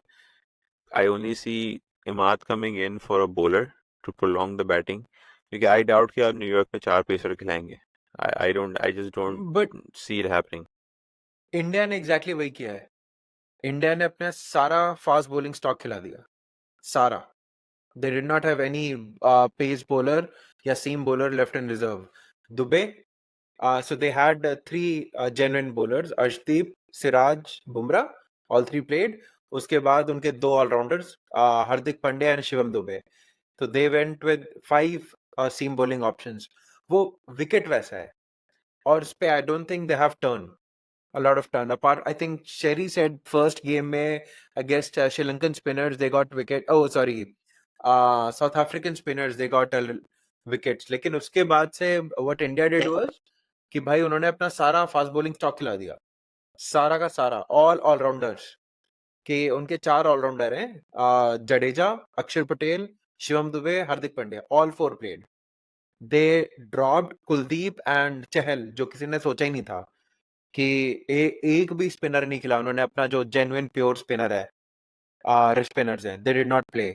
[SPEAKER 1] I only see Imad coming in for a bowler to prolong the batting, क्योंकि आई डाउट कि आप न्यूयॉर्क में 4 पेसर खिलाएंगे। I just don't
[SPEAKER 3] but
[SPEAKER 1] see it happening.
[SPEAKER 3] India ने एग्जैक्टली वही किया है। इंडिया ने अपना सारा फास्ट बॉलिंग स्टॉक खिला दिया, सारा। They did not have any pace bowler या seam bowler left in reserve. Dube, so they had three genuine bowlers, Arshdeep, Siraj, Bumrah, all three played. उसके बाद उनके दो ऑलराउंडर्स, हार्दिक पांड्या एंड शिवम दुबे। तो they went with 5 seam bowling options. वो wicket वैसा है, और उस पे I don't think they have turn a lot of turn apart. I think Sherry said first game में against Sri Lankan spinners they got wicket. Oh sorry, South African spinners they got wickets. लेकिन उसके बाद से what India did was कि भाई उन्होंने अपना सारा फास्ट बॉलिंग स्टॉक खिला दिया, सारा का सारा, ऑलराउंडर्स। कि उनके 4 ऑलराउंडर हैं, जडेजा, अक्षर पटेल, शिवम दुबे, हार्दिक पांड्या, ऑल 4 प्लेड। They dropped Kuldeep and Chahal, जो किसी ने सोचा ही नहीं था कि एक भी स्पिनर नहीं खिला उन्होंने अपना, जो जेन्युइन प्योर स्पिनर है, स्पिनर्स हैं, दे डिड नॉट प्ले।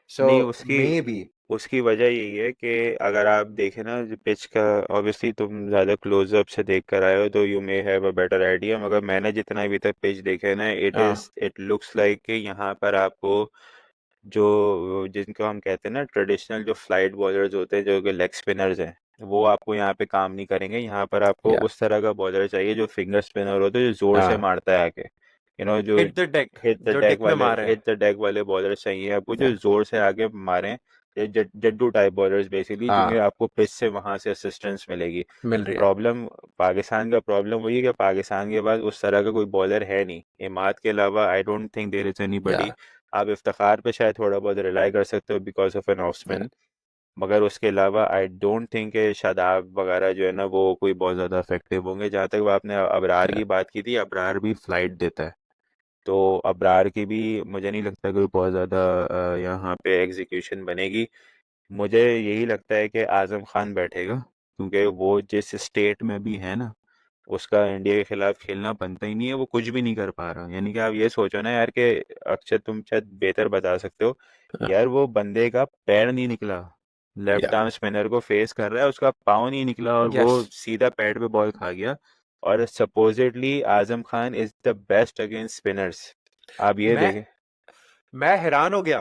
[SPEAKER 3] सो
[SPEAKER 1] नहीं, उसकी
[SPEAKER 3] मे बी
[SPEAKER 1] उसकी वजह यही है कि अगर आप देखें ना जो पिच का, ऑब्वियसली तुम ज़्यादा क्लोजअप से देख कर आए हो तो you may have a better idea, मगर मैंने जितना अभी तक पिच देखे ना, इट लुक्स लाइक कि यहाँ पर आपको जो जिनको हम कहते हैं ना ट्रेडिशनल जो फ्लाइट बॉलर्स होते हैं, जो कि लेग स्पिनर्स हैं, वो आपको यहाँ पे काम नहीं करेंगे। यहाँ पर आपको
[SPEAKER 2] या
[SPEAKER 1] उस तरह का बॉलर चाहिए जो फिंगर स्पिनर होते हैं, जो जोर से मारता है आके, जो
[SPEAKER 3] हिट द डेक, जो डेक में मारे।
[SPEAKER 1] हिट द डेक वाले बॉलर चाहिए आपको, जो
[SPEAKER 3] Yeah.
[SPEAKER 1] जोर से आगे मारें। ये जड्डू टाइप बॉलर्स बेसिकली,
[SPEAKER 3] हाँ,
[SPEAKER 1] जिन्हें आपको पिच से वहां से असिस्टेंस मिलेगी।
[SPEAKER 3] मिल रही है।
[SPEAKER 1] प्रॉब्लम पाकिस्तान का प्रॉब्लम वही है कि पाकिस्तान के पास उस तरह का कोई बॉलर है नहीं। इमाद के अलावा I don't think there is
[SPEAKER 2] या
[SPEAKER 1] एनीबडी। आप इफ्तिखार पे शायद थोड़ा बहुत रिलाई कर सकते हो बिकॉज ऑफ एन ऑफ
[SPEAKER 2] या
[SPEAKER 1] स्पिन, मगर उसके अलावा आई डोंट थिंक कि शादाब वगैरह जो है ना वो कोई बहुत ज़्यादा इफेक्टिव होंगे। जहाँ तक आपने अबरार
[SPEAKER 2] या
[SPEAKER 1] की बात की थी, अबरार भी फ्लाइट देता है, तो अबरार की भी मुझे नहीं लगता कि बहुत ज़्यादा यहाँ पे एग्जीक्यूशन बनेगी। मुझे यही लगता है कि आज़म खान बैठेगा, क्योंकि वो जिस स्टेट में भी है ना, उसका इंडिया के खिलाफ खेलना बनता ही नहीं है। वो कुछ भी नहीं कर पा रहा। यानी कि आप ये सोचो ना यार कि अक्षर, तुम शायद बेहतर बता सकते हो यार, वो बंदे का पैर नहीं निकला।
[SPEAKER 2] या
[SPEAKER 1] लेफ्ट आर्म स्पिनर को फेस कर रहा है, उसका पाँव नहीं निकला और वो
[SPEAKER 3] यस।
[SPEAKER 1] सीधा पैड पे बॉल खा गया। और supposedly Azam Khan is the best against spinners. आप ये
[SPEAKER 3] मैं
[SPEAKER 1] देखें।
[SPEAKER 3] मैं हैरान हो गया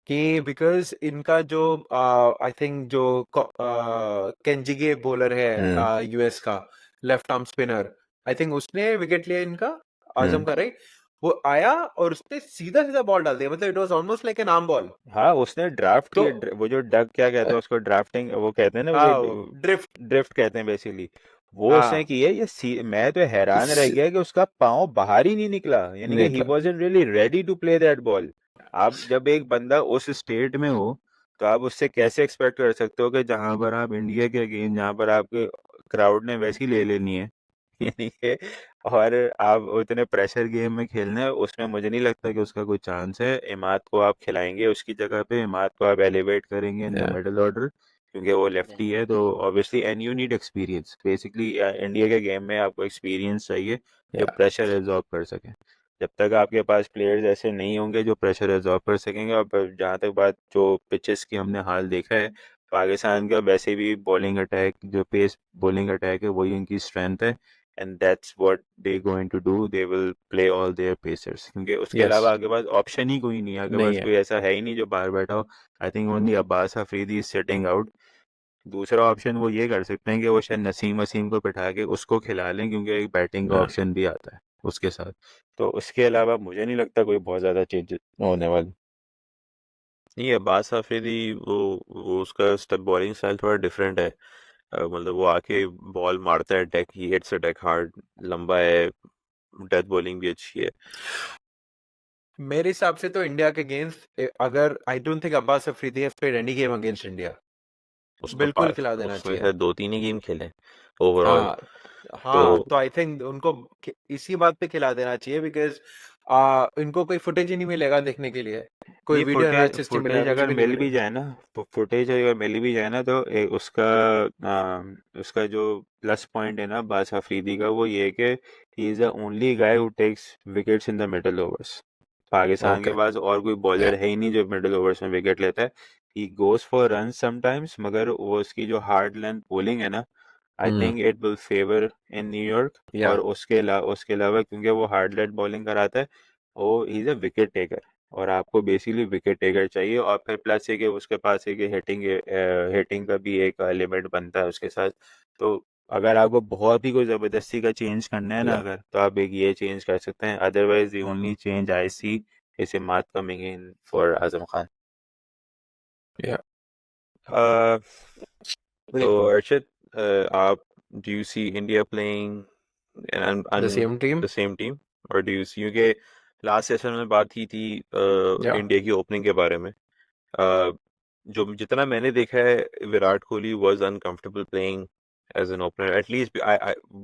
[SPEAKER 3] कि बिकॉज इनका जो आई थिंक जो केंजिगे बॉलर
[SPEAKER 1] हम्म
[SPEAKER 3] है यूएस का, left arm spinner, I think उसने विकेट लिया इनका, आजम
[SPEAKER 1] हम्म
[SPEAKER 3] का, राइट। वो आया और उसने सीधा सीधा बॉल डाल दिया, मतलब it was almost like an arm ball.
[SPEAKER 1] हाँ, उसने ड्राफ्ट
[SPEAKER 3] तो
[SPEAKER 1] किया। वो जो डग क्या कहते हैं उसको, ड्राफ्टिंग वो कहते हैं ना, वो जो
[SPEAKER 3] हाँ, ड्रिफ्ट।
[SPEAKER 1] ड्रिफ्ट कहते हैं बेसिकली, वो उसने
[SPEAKER 3] हाँ,
[SPEAKER 1] की है। मैं तो हैरान रह गया कि उसका पाँव बाहर ही नहीं निकला, यानी कि ही
[SPEAKER 3] निकला।
[SPEAKER 1] Wasn't really ready to play that ball.
[SPEAKER 4] आप जब एक बंदा उस स्टेट में हो तो आप उससे कैसे एक्सपेक्ट कर सकते हो कि जहां पर आप इंडिया के अगेंस्ट, जहां पर आपके क्राउड ने वैसी ले लेनी है यानी कि, और आप उतने प्रेशर गेम में खेलना है उसमें, मुझे नहीं लगता कि उसका कोई चांस है। इमाद को आप खिलाएंगे उसकी जगह पे, इमाद को आप एलिवेट करेंगे in the
[SPEAKER 3] Yeah.
[SPEAKER 4] Middle order, क्योंकि वो लेफ्टी है तो obviously, and you need experience basically. India के गेम में आपको एक्सपीरियंस चाहिए जो
[SPEAKER 3] Yeah.
[SPEAKER 4] प्रेशर एब्जॉर्ब कर सके। जब तक आपके पास प्लेयर्स ऐसे नहीं होंगे जो प्रेशर एब्जॉर्ब कर सकेंगे, और जहाँ तक बात जो पिचेस की हमने हाल देखा है पाकिस्तान का, वैसे भी बॉलिंग अटैक, जो पेस बॉलिंग अटैक है वही उनकी स्ट्रेंथ है, and that's what they going to do, they will play all their pacers, क्योंकि उसके
[SPEAKER 3] Yes.
[SPEAKER 4] अलावा आपके पास ऑप्शन ही कोई नहीं है, आपके
[SPEAKER 3] नहीं
[SPEAKER 4] पास
[SPEAKER 3] है.
[SPEAKER 4] कोई ऐसा है ही नहीं जो बाहर बैठा हो। I think only Abbas Afridi is sitting out. दूसरा ऑप्शन वो ये कर सकते हैं कि वो शायद नसीम वसीम को बिठा के उसको खिला लें, क्योंकि एक बैटिंग का
[SPEAKER 3] Yeah.
[SPEAKER 4] ऑप्शन भी आता है उसके साथ। तो उसके अलावा मुझे नहीं लगता कोई बहुत ज़्यादा चेंजेस होने वाली। नहीं, अब्बास अफरीदी वो उसका स्टेप बॉलिंग स्टाइल थोड़ा डिफरेंट है। मतलब वो आके बॉल मारता है, attack, he hits attack hard, लंबा है, डेथ बॉलिंग भी अच्छी है।
[SPEAKER 3] मेरे हिसाब से तो इंडिया के अगेंस्ट, अगर आई don't think Abbas Afridi has played any game against India. बिल्कुल खिला देना
[SPEAKER 4] उसमें
[SPEAKER 3] चाहिए.
[SPEAKER 4] शायद 2-3 ही गेम खेले ओवरऑल।
[SPEAKER 3] हाँ.
[SPEAKER 4] तो
[SPEAKER 3] हाँ, तो आई थिंक उनको इसी बात पे खिला देना चाहिए, बिकॉज इनको कोई फुटेज ही नहीं मिलेगा देखने के लिए, कोई
[SPEAKER 4] नहीं,
[SPEAKER 3] वीडियो
[SPEAKER 4] फुटेज
[SPEAKER 3] एनालिसिस नहीं मिलेगा,
[SPEAKER 4] फुटेज
[SPEAKER 3] कुछ
[SPEAKER 4] अगर
[SPEAKER 3] भी नहीं
[SPEAKER 4] मिल भी
[SPEAKER 3] मिलेगा.
[SPEAKER 4] जाए ना, फुटेज अगर मिल भी जाए ना, तो उसका जो प्लस पॉइंट है ना अब्बास अफरीदी का, वो ये है कि he is the only guy who takes wickets in the middle overs. Pakistan के
[SPEAKER 3] ओके.
[SPEAKER 4] पास और कोई बॉलर है ही नहीं जो मिडल ओवर्स में विकेट लेता है। He goes for run sometimes, मगर वो उसकी जो हार्ड लेंथ बॉलिंग है ना, I think it will favour in New York.
[SPEAKER 3] या.
[SPEAKER 4] और उसके अलावा क्योंकि वो हार्ड लेंथ बॉलिंग कराता है, वो he is a wicket taker, और आपको बेसिकली विकेट टेकर चाहिए, और फिर प्लस है कि उसके पास है कि हिटिंग का भी एक एलिमेंट बनता है उसके साथ। तो अगर आपको बहुत ही कोई ज़बरदस्ती का चेंज करना है ना,
[SPEAKER 3] या.
[SPEAKER 4] अगर, तो आप एक ये चेंज कर सकते हैं। Otherwise the only change I see is Imad coming in for Azam Khan.
[SPEAKER 3] Yeah.
[SPEAKER 4] Uh, so Arshit, आप do you see India playing
[SPEAKER 3] the same team.
[SPEAKER 4] the same team, or do you see, क्योंकि लास्ट सेशन में बात की थी
[SPEAKER 3] या.
[SPEAKER 4] India की opening के बारे में। जो जितना मैंने देखा है, Virat Kohli was uncomfortable playing as an opener. At least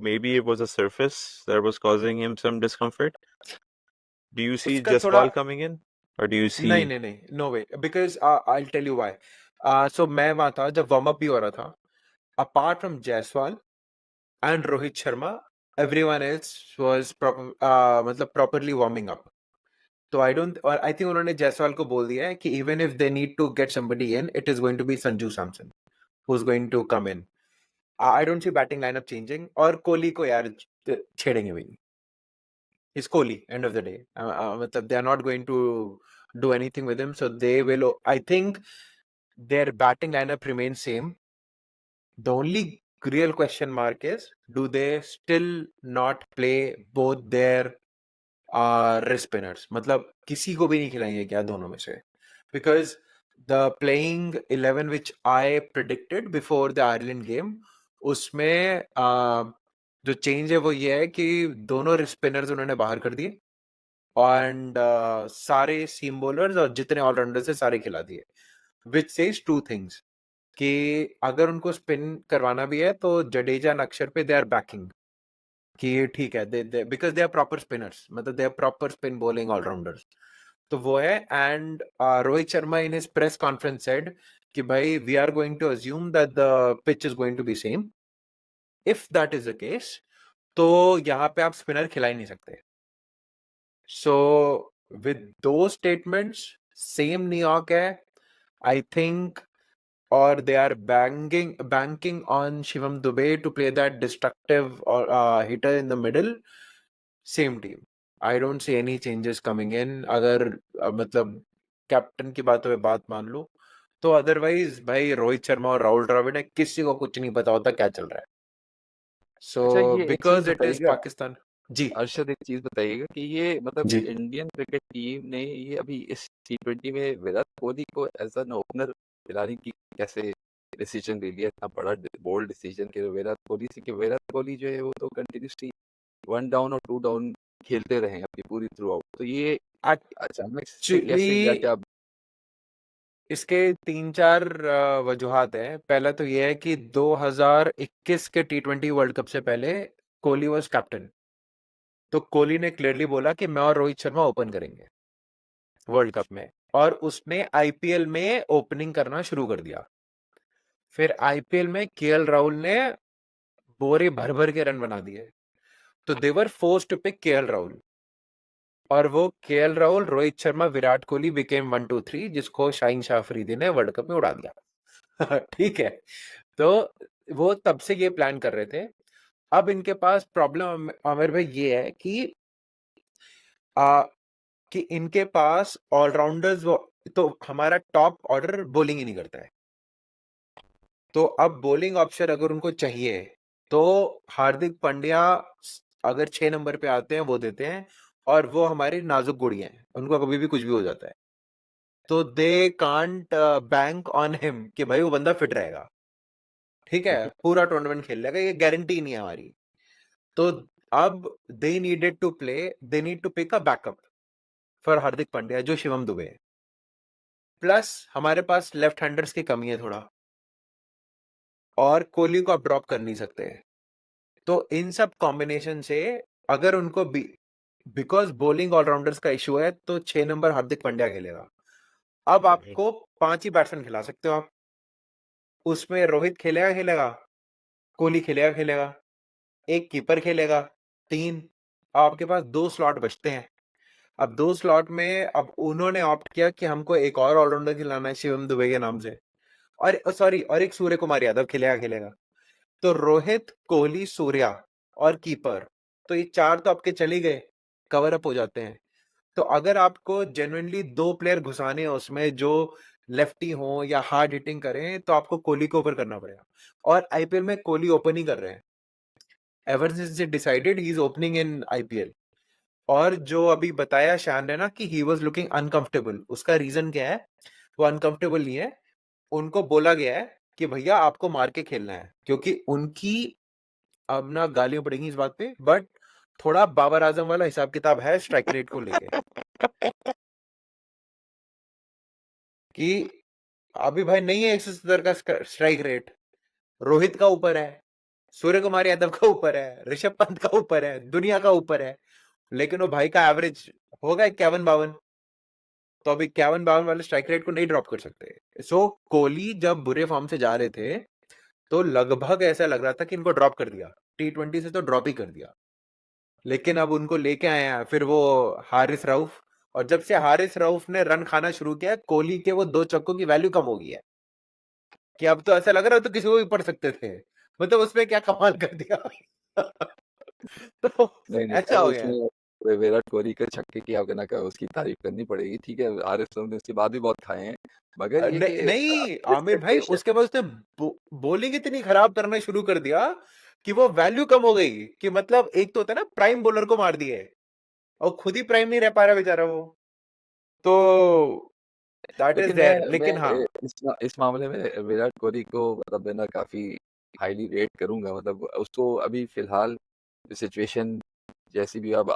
[SPEAKER 4] maybe it was a surface that was causing him some discomfort. Do you see
[SPEAKER 3] उसका थोड़ा.
[SPEAKER 4] Jaiswal coming in, or do you
[SPEAKER 3] नहीं
[SPEAKER 4] see?
[SPEAKER 3] नहीं नहीं, no way, because I tell you why. So मैं वहां था जब warm up भी हो रहा था. Apart from Jaiswal and Rohit Sharma, everyone else was मतलब प्रॉपरली वार्मिंग अप. तो आई डोंट, और आई थिंक उन्होंने जायसवाल को बोल दिया है कि even if they need to get somebody in, it is going to be Sanju Samson who is going to come in. I don't see batting lineup changing. और कोहली को यार छेड़ेंगे भी नहीं. He's Kohli, end of the day. मतलब they are not going to do anything with him, so they will. I think their batting lineup remains same. The only real question mark is, do they still not play both their wrist spinners? मतलब किसी को भी नहीं खिलाएंगे क्या दोनों में से? Because the playing 11 which I predicted before the Ireland game, उसमें जो चेंज है वो ये है कि दोनों रिस्ट स्पिनर्स उन्होंने बाहर कर दिए, एंड सारे सीम बॉलर्स और जितने ऑलराउंडर्स से सारे खिला दिए, विच सेज टू थिंग्स, कि अगर उनको स्पिन करवाना भी है तो जडेजा and अक्षर पे दे आर बैकिंग, कि ये ठीक है, they because they are proper spinners, मतलब they are proper spin bowling allrounders. तो वो है. And Rohit Sharma in his press conference said कि भाई we are going to assume that the pitch is going to be same. If that is the case, तो यहाँ पे आप स्पिनर खिला ही नहीं सकते. So with those statements, same New York है, I think, or they are banking on Shivam Dubey to play that destructive or hitter in the middle. Same team. I don't see any changes coming in. अगर मतलब captain की बातों पे बात मान लो, तो otherwise भाई रोहित शर्मा और राहुल द्रविड़ है, किसी को कुछ नहीं पता होता क्या चल रहा है.
[SPEAKER 2] अच्छा,
[SPEAKER 3] So
[SPEAKER 2] ये एक चीज
[SPEAKER 3] because it is
[SPEAKER 2] बताइएगा
[SPEAKER 3] Pakistan. जी.
[SPEAKER 2] अरशद, एक चीज बताइएगा कि ये मतलब
[SPEAKER 3] जी.
[SPEAKER 2] इंडियन क्रिकेट टीम ने ये अभी इस T20 में विराट कोहली को एज एन ओपनर खिलाने की कैसे डिसीजन ले लिया, इतना बड़ा बोल्ड डिसीजन कि विराट कोहली जो है वो तो कंटिन्यूसली 1 डाउन और 2 डाउन खेलते रहे अपनी पूरी थ्रू आउट. तो ये अचानक से कैसे या
[SPEAKER 3] एक्चुअली
[SPEAKER 2] क्या?
[SPEAKER 3] इसके 3-4 वजूहात हैं। पहला तो ये है कि 2021 के T20 वर्ल्ड कप से पहले कोहली वाज कैप्टन। तो कोहली ने क्लियरली बोला कि मैं और रोहित शर्मा ओपन करेंगे वर्ल्ड कप में, और उसने आईपीएल में ओपनिंग करना शुरू कर दिया। फिर आईपीएल में केएल राहुल ने बोरे भर भर के रन बना दिए, तो they were forced to pick KL Rahul, और वो केएल राहुल, रोहित शर्मा, विराट कोहली बिकेम 1-2-3, जिसको शाहीन शाह अफरीदी ने वर्ल्ड कप में उड़ा दिया। ठीक है, तो वो तब से ये प्लान कर रहे थे। अब इनके पास प्रॉब्लम आमिर भाई ये है कि आ, कि इनके पास ऑलराउंडर्स, तो हमारा टॉप ऑर्डर बॉलिंग ही नहीं करता है। तो अब बॉलिंग ऑप्शन अगर उनको चाहिए तो हार्दिक पांड्या अगर 6 नंबर पे आते हैं वो देते हैं, और वो हमारी नाजुक गुड़िया हैं, उनको कभी भी कुछ भी हो जाता है, तो they can't bank on him कि भाई वो बंदा फिट रहेगा, ठीक है, पूरा टूर्नामेंट खेल लेगा, ये गारंटी नहीं है हमारी। तो अब they needed to play, they need to pick a backup for Hardik Pandya, जो शिवम दुबे है। प्लस हमारे पास लेफ्ट हैंडर्स की कमी है थोड़ा, और कोहली को आप ड्रॉप कर नहीं सकते। तो इन सब कॉम्बिनेशन से अगर उनको बिकॉज बॉलिंग ऑलराउंडर्स का इशू है, तो 6 नंबर हार्दिक पांड्या खेलेगा। अब आपको 5 ही बैट्समैन खिला सकते हो आप, उसमें रोहित खेलेगा, कोहली खेलेगा, एक कीपर खेलेगा, 3, आपके पास 2 स्लॉट बचते हैं। अब 2 स्लॉट में अब उन्होंने ऑप्ट किया कि हमको एक और ऑलराउंडर खिलाना है शिवम दुबे के नाम से, और सॉरी, और एक सूर्य कुमार यादव खेलेगा। तो रोहित, कोहली, सूर्या और कीपर, तो ये 4 तो आपके चले गए, कवर अप हो जाते हैं। तो अगर आपको जेन्युइनली 2 प्लेयर घुसाने हैं उसमें जो लेफ्टी हो या हार्ड हिटिंग करें, तो आपको कोहली को ऊपर करना पड़ेगा, और आईपीएल में कोहली ओपन ही कर रहे हैं। Ever since it decided he is opening in IPL. और जो अभी बताया शान ने ना कि ही वाज लुकिंग अनकंफर्टेबल, उसका रीजन क्या है? वो अनकंफर्टेबल नहीं है, उनको बोला गया है कि भैया आपको मार के खेलना है, क्योंकि उनकी अब ना गालियां पड़ेंगी इस बात पे, बट थोड़ा बाबर आजम वाला हिसाब किताब है स्ट्राइक रेट को लेके, कि अभी भाई नहीं है 170 का स्ट्राइक रेट, रोहित का ऊपर है, सूर्य कुमार यादव का ऊपर है, ऋषभ पंत का ऊपर है, दुनिया का ऊपर है, लेकिन वो भाई का एवरेज होगा 51-52, तो अभी 51-52 वाले स्ट्राइक रेट को नहीं ड्रॉप कर सकते। सो कोहली जब बुरे फॉर्म से जा रहे थे, तो लगभग ऐसा लग रहा था कि इनको ड्रॉप कर दिया, T20 से तो ड्रॉप ही कर दिया, लेकिन अब उनको लेके आए हैं फिर वो हारिस रऊफ, और जब से हारिस रऊफ ने रन खाना शुरू किया, कोहली के वो 2 छक्कों की वैल्यू कम हो गई है, कि अब तो ऐसा लग रहा है तो किसी को भी पढ़ सकते थे, मतलब उसमें क्या कमाल कर दिया। तो
[SPEAKER 2] नहीं
[SPEAKER 3] ऐसा
[SPEAKER 2] अब
[SPEAKER 3] हो गया है।
[SPEAKER 2] उसमें विराट कोहली के छक्के की आप ना का उसकी तारीफ करनी पड़ेगी। ठीक है, आरिफ ने उसके बाद भी बहुत खाए हैं, मगर ये कि
[SPEAKER 3] नहीं आमिर भाई,
[SPEAKER 2] एक्सपेक्टेशन।
[SPEAKER 3] उसके बाद उसने बॉलिंग इतनी खराब करना शुरू कर दिया कि वो वैल्यू कम हो गई, कि मतलब एक तो होता है ना प्राइम बॉलर को मार दिए, और खुद ही प्राइम नहीं रह पा रहा बेचारा वो, तो दैट इज
[SPEAKER 2] लेकिन
[SPEAKER 3] देयर।
[SPEAKER 2] मैं
[SPEAKER 3] लेकिन हाँ,
[SPEAKER 2] इस मामले में विराट कोहली को मतलब मैं ना काफी हाईली रेट करूंगा। मतलब उसको अभी फिलहाल सिचुएशन जैसी भी, अब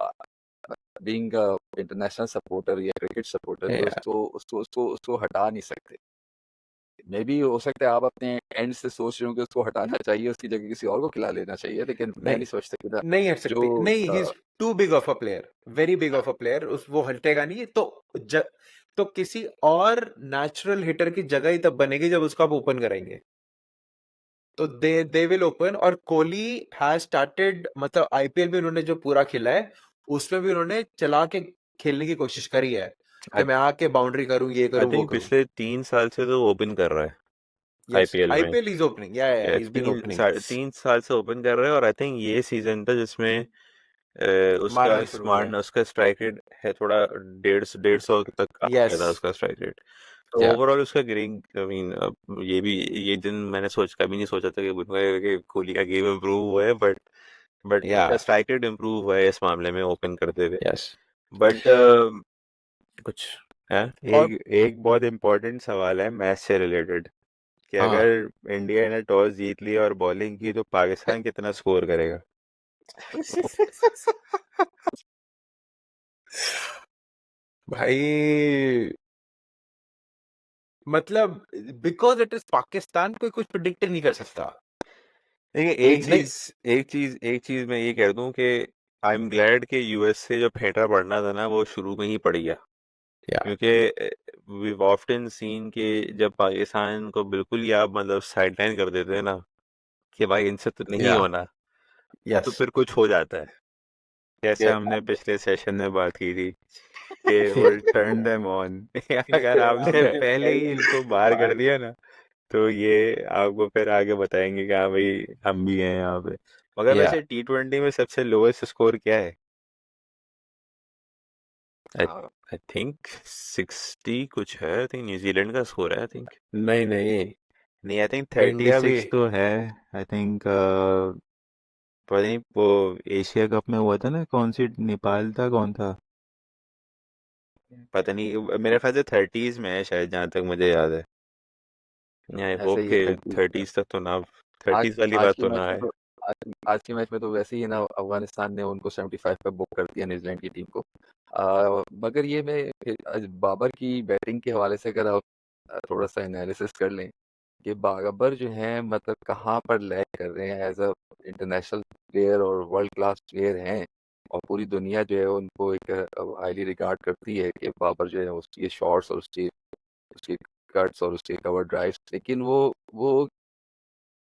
[SPEAKER 2] बीइंग इंटरनेशनल सपोर्टर या क्रिकेट सपोर्टर, तो उसको हटा नहीं सकते। मे बी हो सकता है आप अपने एंड से सोच रहे हो कि उसको हटाना चाहिए, उसकी जगह किसी और को खिला लेना चाहिए, लेकिन मैं
[SPEAKER 3] नहीं
[SPEAKER 2] नहीं सोचता कि ना
[SPEAKER 3] नहीं हट
[SPEAKER 2] जो
[SPEAKER 3] सकती, नहीं, he is too big of a player, very big of a player, उस वो हटेगा नहीं, तो किसी और नेचुरल हिटर की जगह ही तब बनेगी जब उसको आप ओपन कराएंगे, तो दे विल ओपन। और कोहली हैज स्टार्टेड, मतलब आईपीएल में उन्होंने जो पूरा खेला है उसमें भी उन्होंने चला के खेलने की कोशिश करी है, कि मैं आके बाउंड्री करूं, ये
[SPEAKER 4] आई
[SPEAKER 3] करूं, वो
[SPEAKER 4] थिंक
[SPEAKER 3] करूं।
[SPEAKER 4] पिछले 3 साल से तो ओपन कर रहा है
[SPEAKER 3] यस,
[SPEAKER 4] आईपीएल में।
[SPEAKER 3] आईपीएल इज ओपनिंग, या ही इज बीन ओपनिंग,
[SPEAKER 4] 3 साल से ओपन कर रहा है, और आई थिंक ये सीजन था जिसमें
[SPEAKER 3] मारना
[SPEAKER 4] उसका
[SPEAKER 3] शुरू
[SPEAKER 4] स्मार्ट
[SPEAKER 3] किया।
[SPEAKER 4] उसका स्ट्राइक रेट है थोड़ा 150 तक आ
[SPEAKER 3] यस,
[SPEAKER 4] गया था उसका स्ट्राइक रेट। तो
[SPEAKER 2] या
[SPEAKER 4] ओवरऑल उसका गेम, आई मीन, ये दिन मैंने कभी नहीं सोचा था कि कोहली का गेम इम्प्रूव हुआ है, बट
[SPEAKER 3] या,
[SPEAKER 4] उसका स्ट्राइक रेट इम्प्रूव हुआ है इस मामले में ओपन करते हुए।
[SPEAKER 3] यस।
[SPEAKER 4] बट कुछ है,
[SPEAKER 3] और
[SPEAKER 4] एक बहुत इम्पोर्टेंट सवाल है मैच से रिलेटेड, कि
[SPEAKER 3] हाँ,
[SPEAKER 4] अगर इंडिया ने टॉस जीत लिया और बॉलिंग की, तो पाकिस्तान कितना स्कोर करेगा?
[SPEAKER 3] भाई मतलब बिकॉज इट इज पाकिस्तान, कोई कुछ प्रिडिक्ट नहीं कर सकता।
[SPEAKER 1] देखिए
[SPEAKER 3] नहीं
[SPEAKER 1] एक चीज मैं ये कह दूं कि आई एम ग्लैड कि यूएस से जो फेंटा पड़ना था ना वो शुरू में ही पड़ गया,
[SPEAKER 3] या
[SPEAKER 1] क्योंकि वी ऑफ्टन सीन कि जब पाकिस्तान को बिल्कुल ही आप मतलब साइडलाइन कर देते हैं ना कि भाई इनसे तो नहीं
[SPEAKER 3] या
[SPEAKER 1] होना, तो
[SPEAKER 3] यस
[SPEAKER 1] फिर कुछ हो जाता है। जैसे
[SPEAKER 2] ये
[SPEAKER 1] हमने पिछले सेशन में बात की थी कि विल टर्न देम ऑन। अगर आपने पहले ही इनको बाहर कर दिया ना तो ये आपको फिर आगे बताएंगे कि हाँ भाई हम भी हैं यहाँ पे। मगर
[SPEAKER 3] या
[SPEAKER 1] वैसे T20 में सबसे लोएस्ट स्कोर क्या है? आई
[SPEAKER 2] हाँ,
[SPEAKER 1] आई थिंक 60 कुछ है। आई थिंक न्यूजीलैंड का स्कोर है आई थिंक।
[SPEAKER 3] नहीं नहीं,
[SPEAKER 1] नहीं आई थिंक
[SPEAKER 3] इंडिया भी
[SPEAKER 4] 36 तो है। आई थिंक पता नहीं वो एशिया कप में हुआ था ना, कौन सी नेपाल था कौन था।
[SPEAKER 1] पता नहीं, मेरे ख्याल से 30s में है शायद, जहाँ तक मुझे याद है। आई
[SPEAKER 2] ऐसे
[SPEAKER 1] होप
[SPEAKER 2] ही
[SPEAKER 1] कि
[SPEAKER 2] है।
[SPEAKER 1] 30s तक तो ना,
[SPEAKER 2] आज
[SPEAKER 1] 30s वाली
[SPEAKER 2] आज
[SPEAKER 1] बात
[SPEAKER 2] के
[SPEAKER 1] तो
[SPEAKER 2] मैच
[SPEAKER 1] ना
[SPEAKER 2] में
[SPEAKER 1] आए।
[SPEAKER 2] तो आज के मैच में तो वैसे ही ना अफगानिस्तान ने उनको 75 पे बुक कर दिया न्यूजीलैंड की टीम को। मगर ये मैं आज बाबर की बैटिंग के हवाले से अगर आप थोड़ा सा एनालिसिस कर लें कि बाबर जो है मतलब कहाँ पर लैग कर रहे हैं एज अ इंटरनेशनल प्लेयर और वर्ल्ड क्लास प्लेयर हैं, और पूरी दुनिया जो है उनको एक हाईली रिगार्ड करती है कि बाबर जो है उसके शॉट्स और उसके उसके कट्स और उसके कवर ड्राइव्स, लेकिन वो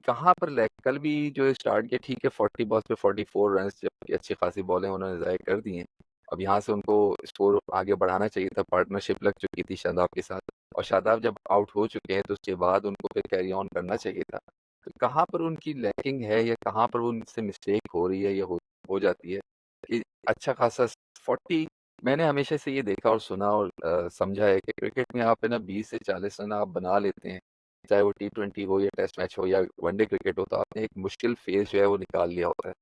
[SPEAKER 2] कहाँ पर लैग, कल भी जो स्टार्ट किया ठीक है 40 बॉल्स पे 44 रन, जबकि अच्छी खासी बॉलें उन्होंने ज़ाया कर दी हैं। अब यहाँ से उनको स्कोर आगे बढ़ाना चाहिए था, पार्टनरशिप लग चुकी थी शादाब के साथ, और शादाब जब आउट हो चुके हैं तो उसके बाद उनको फिर कैरी ऑन करना चाहिए था। तो कहाँ पर उनकी लैकिंग है या कहाँ पर उनसे मिस्टेक हो रही है या हो जाती है कि अच्छा खासा 40, मैंने हमेशा से ये देखा और सुना और समझा है कि क्रिकेट में आप है ना 20 से 40 रन आप बना लेते हैं, चाहे वो T20 हो या टेस्ट मैच हो या वनडे क्रिकेट हो, तो आपने एक मुश्किल फेज जो है वो निकाल लिया होता है।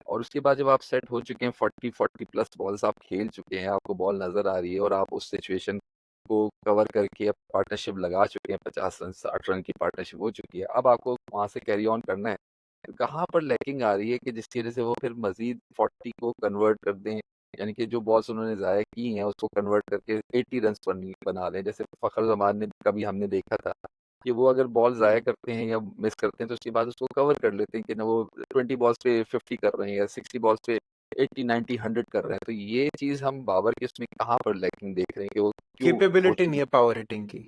[SPEAKER 2] और उसके बाद जब आप सेट हो चुके हैं 40 प्लस बॉल्स आप खेल चुके हैं, आपको बॉल नजर आ रही है और आप उस सिचुएशन को कवर करके अब पार्टनरशिप लगा चुके हैं, 50 रन 60 रन की पार्टनरशिप हो चुकी है, अब आपको वहां से कैरी ऑन करना है। तो कहाँ पर लैकिंग आ रही है कि जिस तरह से वो फिर मजीद 40 को कन्वर्ट कर दें, यानी कि जो बॉल्स उन्होंने ज़ाया की हैं उसको कन्वर्ट करके 80 रन बना लें, जैसे फखर जमान ने कभी हमने देखा था कि वो अगर बॉल ज़ाया करते हैं या मिस करते हैं तो उसके बाद उसको कवर कर लेते हैं कि ना वो 20 बॉल्स पे 50 कर रहे हैं या 60 बॉल्स पे 80 90 100 कर रहे हैं। तो ये चीज़ हम बाबर के उसमें कहाँ पर लैकिंग देख रहे हैं कि वो क्यों
[SPEAKER 3] कैपेबिलिटी
[SPEAKER 2] होती
[SPEAKER 3] नहीं
[SPEAKER 2] है।
[SPEAKER 3] है पावर हिटिंग की।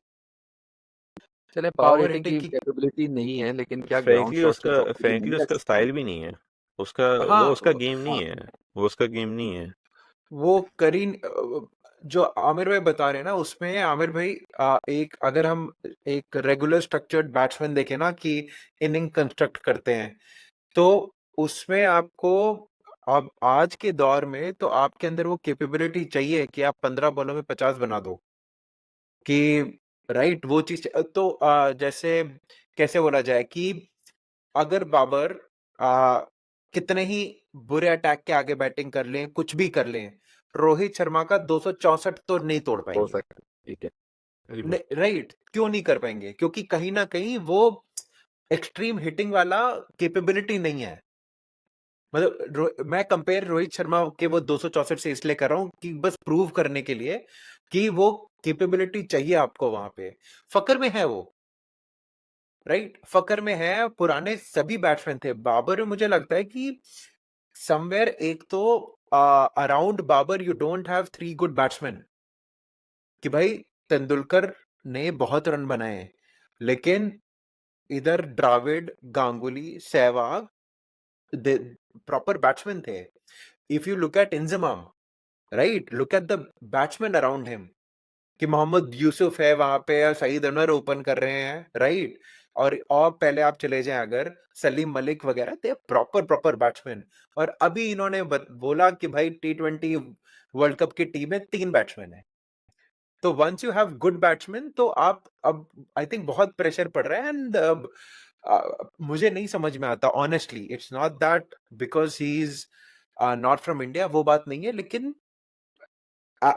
[SPEAKER 2] चले पावर
[SPEAKER 3] पावर
[SPEAKER 2] हिटिंग
[SPEAKER 3] हिटिंग
[SPEAKER 2] की
[SPEAKER 3] की
[SPEAKER 2] कैपेबिलिटी नहीं है, लेकिन क्या ग्राउंड शॉट की प्रॉपर्टी
[SPEAKER 1] फ्रैंकली
[SPEAKER 2] नहीं
[SPEAKER 1] उसका
[SPEAKER 2] रखती है।
[SPEAKER 1] स्टाइल भी नहीं है। उसका वो
[SPEAKER 3] हाँ
[SPEAKER 1] उसका गेम
[SPEAKER 2] हाँ,
[SPEAKER 1] नहीं है। वो उसका गेम नहीं है।
[SPEAKER 3] वो करीन जो आमिर भाई बता रहे हैं ना, उसमें आमिर भाई एक अगर हम एक रेगुलर स्ट्रक्चर्ड बैट्समैन देखें ना कि इनिंग कंस्ट्रक्ट करते हैं, तो उसमें आपको अब आज के दौर में तो आपके अंदर वो कैपेबिलिटी चाहिए कि आप 15 बॉलों में 50 बना दो कि राइट वो चीज। तो जैसे कैसे बोला जाए कि अगर बाबर आ, कितने ही बुरे अटैक के आगे बैटिंग कर लें, कुछ भी कर लें, रोहित शर्मा का 264 तो नहीं तोड़
[SPEAKER 2] हो
[SPEAKER 3] पाएंगे।
[SPEAKER 2] सकता है, ठीक है, बिल्कुल।
[SPEAKER 3] राइट, क्यों नहीं कर पाएंगे? क्योंकि कहीं ना कहीं वो एक्सट्रीम हिटिंग वाला कैपेबिलिटी नहीं है। मतलब मैं कंपेयर रोहित शर्मा के वो 264 से इसलिए कर रहा हूं कि बस प्रूव करने के लिए कि वो कैपेबिलिटी चाहिए आपको वहां पे। फकर में है वो, राइट, फकर में है। पुराने सभी बैट्समैन थे, बाबर में मुझे लगता है कि समवेयर एक तो around Babar you don't have 3 good batsman. कि भाई तेंदुलकर ने बहुत रन बनाए, लेकिन इधर द्राविड, गांगुली, सहवाग प्रॉपर बैट्समैन थे। If you look at Inzamam, right, look at the batsman around him कि मोहम्मद यूसुफ है वहां पे या सईद अनवर ओपन कर रहे हैं, राइट। और पहले आप चले जाएं अगर सलीम मलिक वगैरह, थे प्रॉपर प्रॉपर बैट्समैन। और अभी इन्होंने बोला कि भाई T20 वर्ल्ड कप की टीम में 3 बैट्समैन है। तो once you have good batsman तो आप अब आई थिंक बहुत प्रेशर पड़ रहा है। एंड मुझे नहीं समझ में आता honestly, it's not that because he is not from India, वो बात नहीं है, लेकिन आ-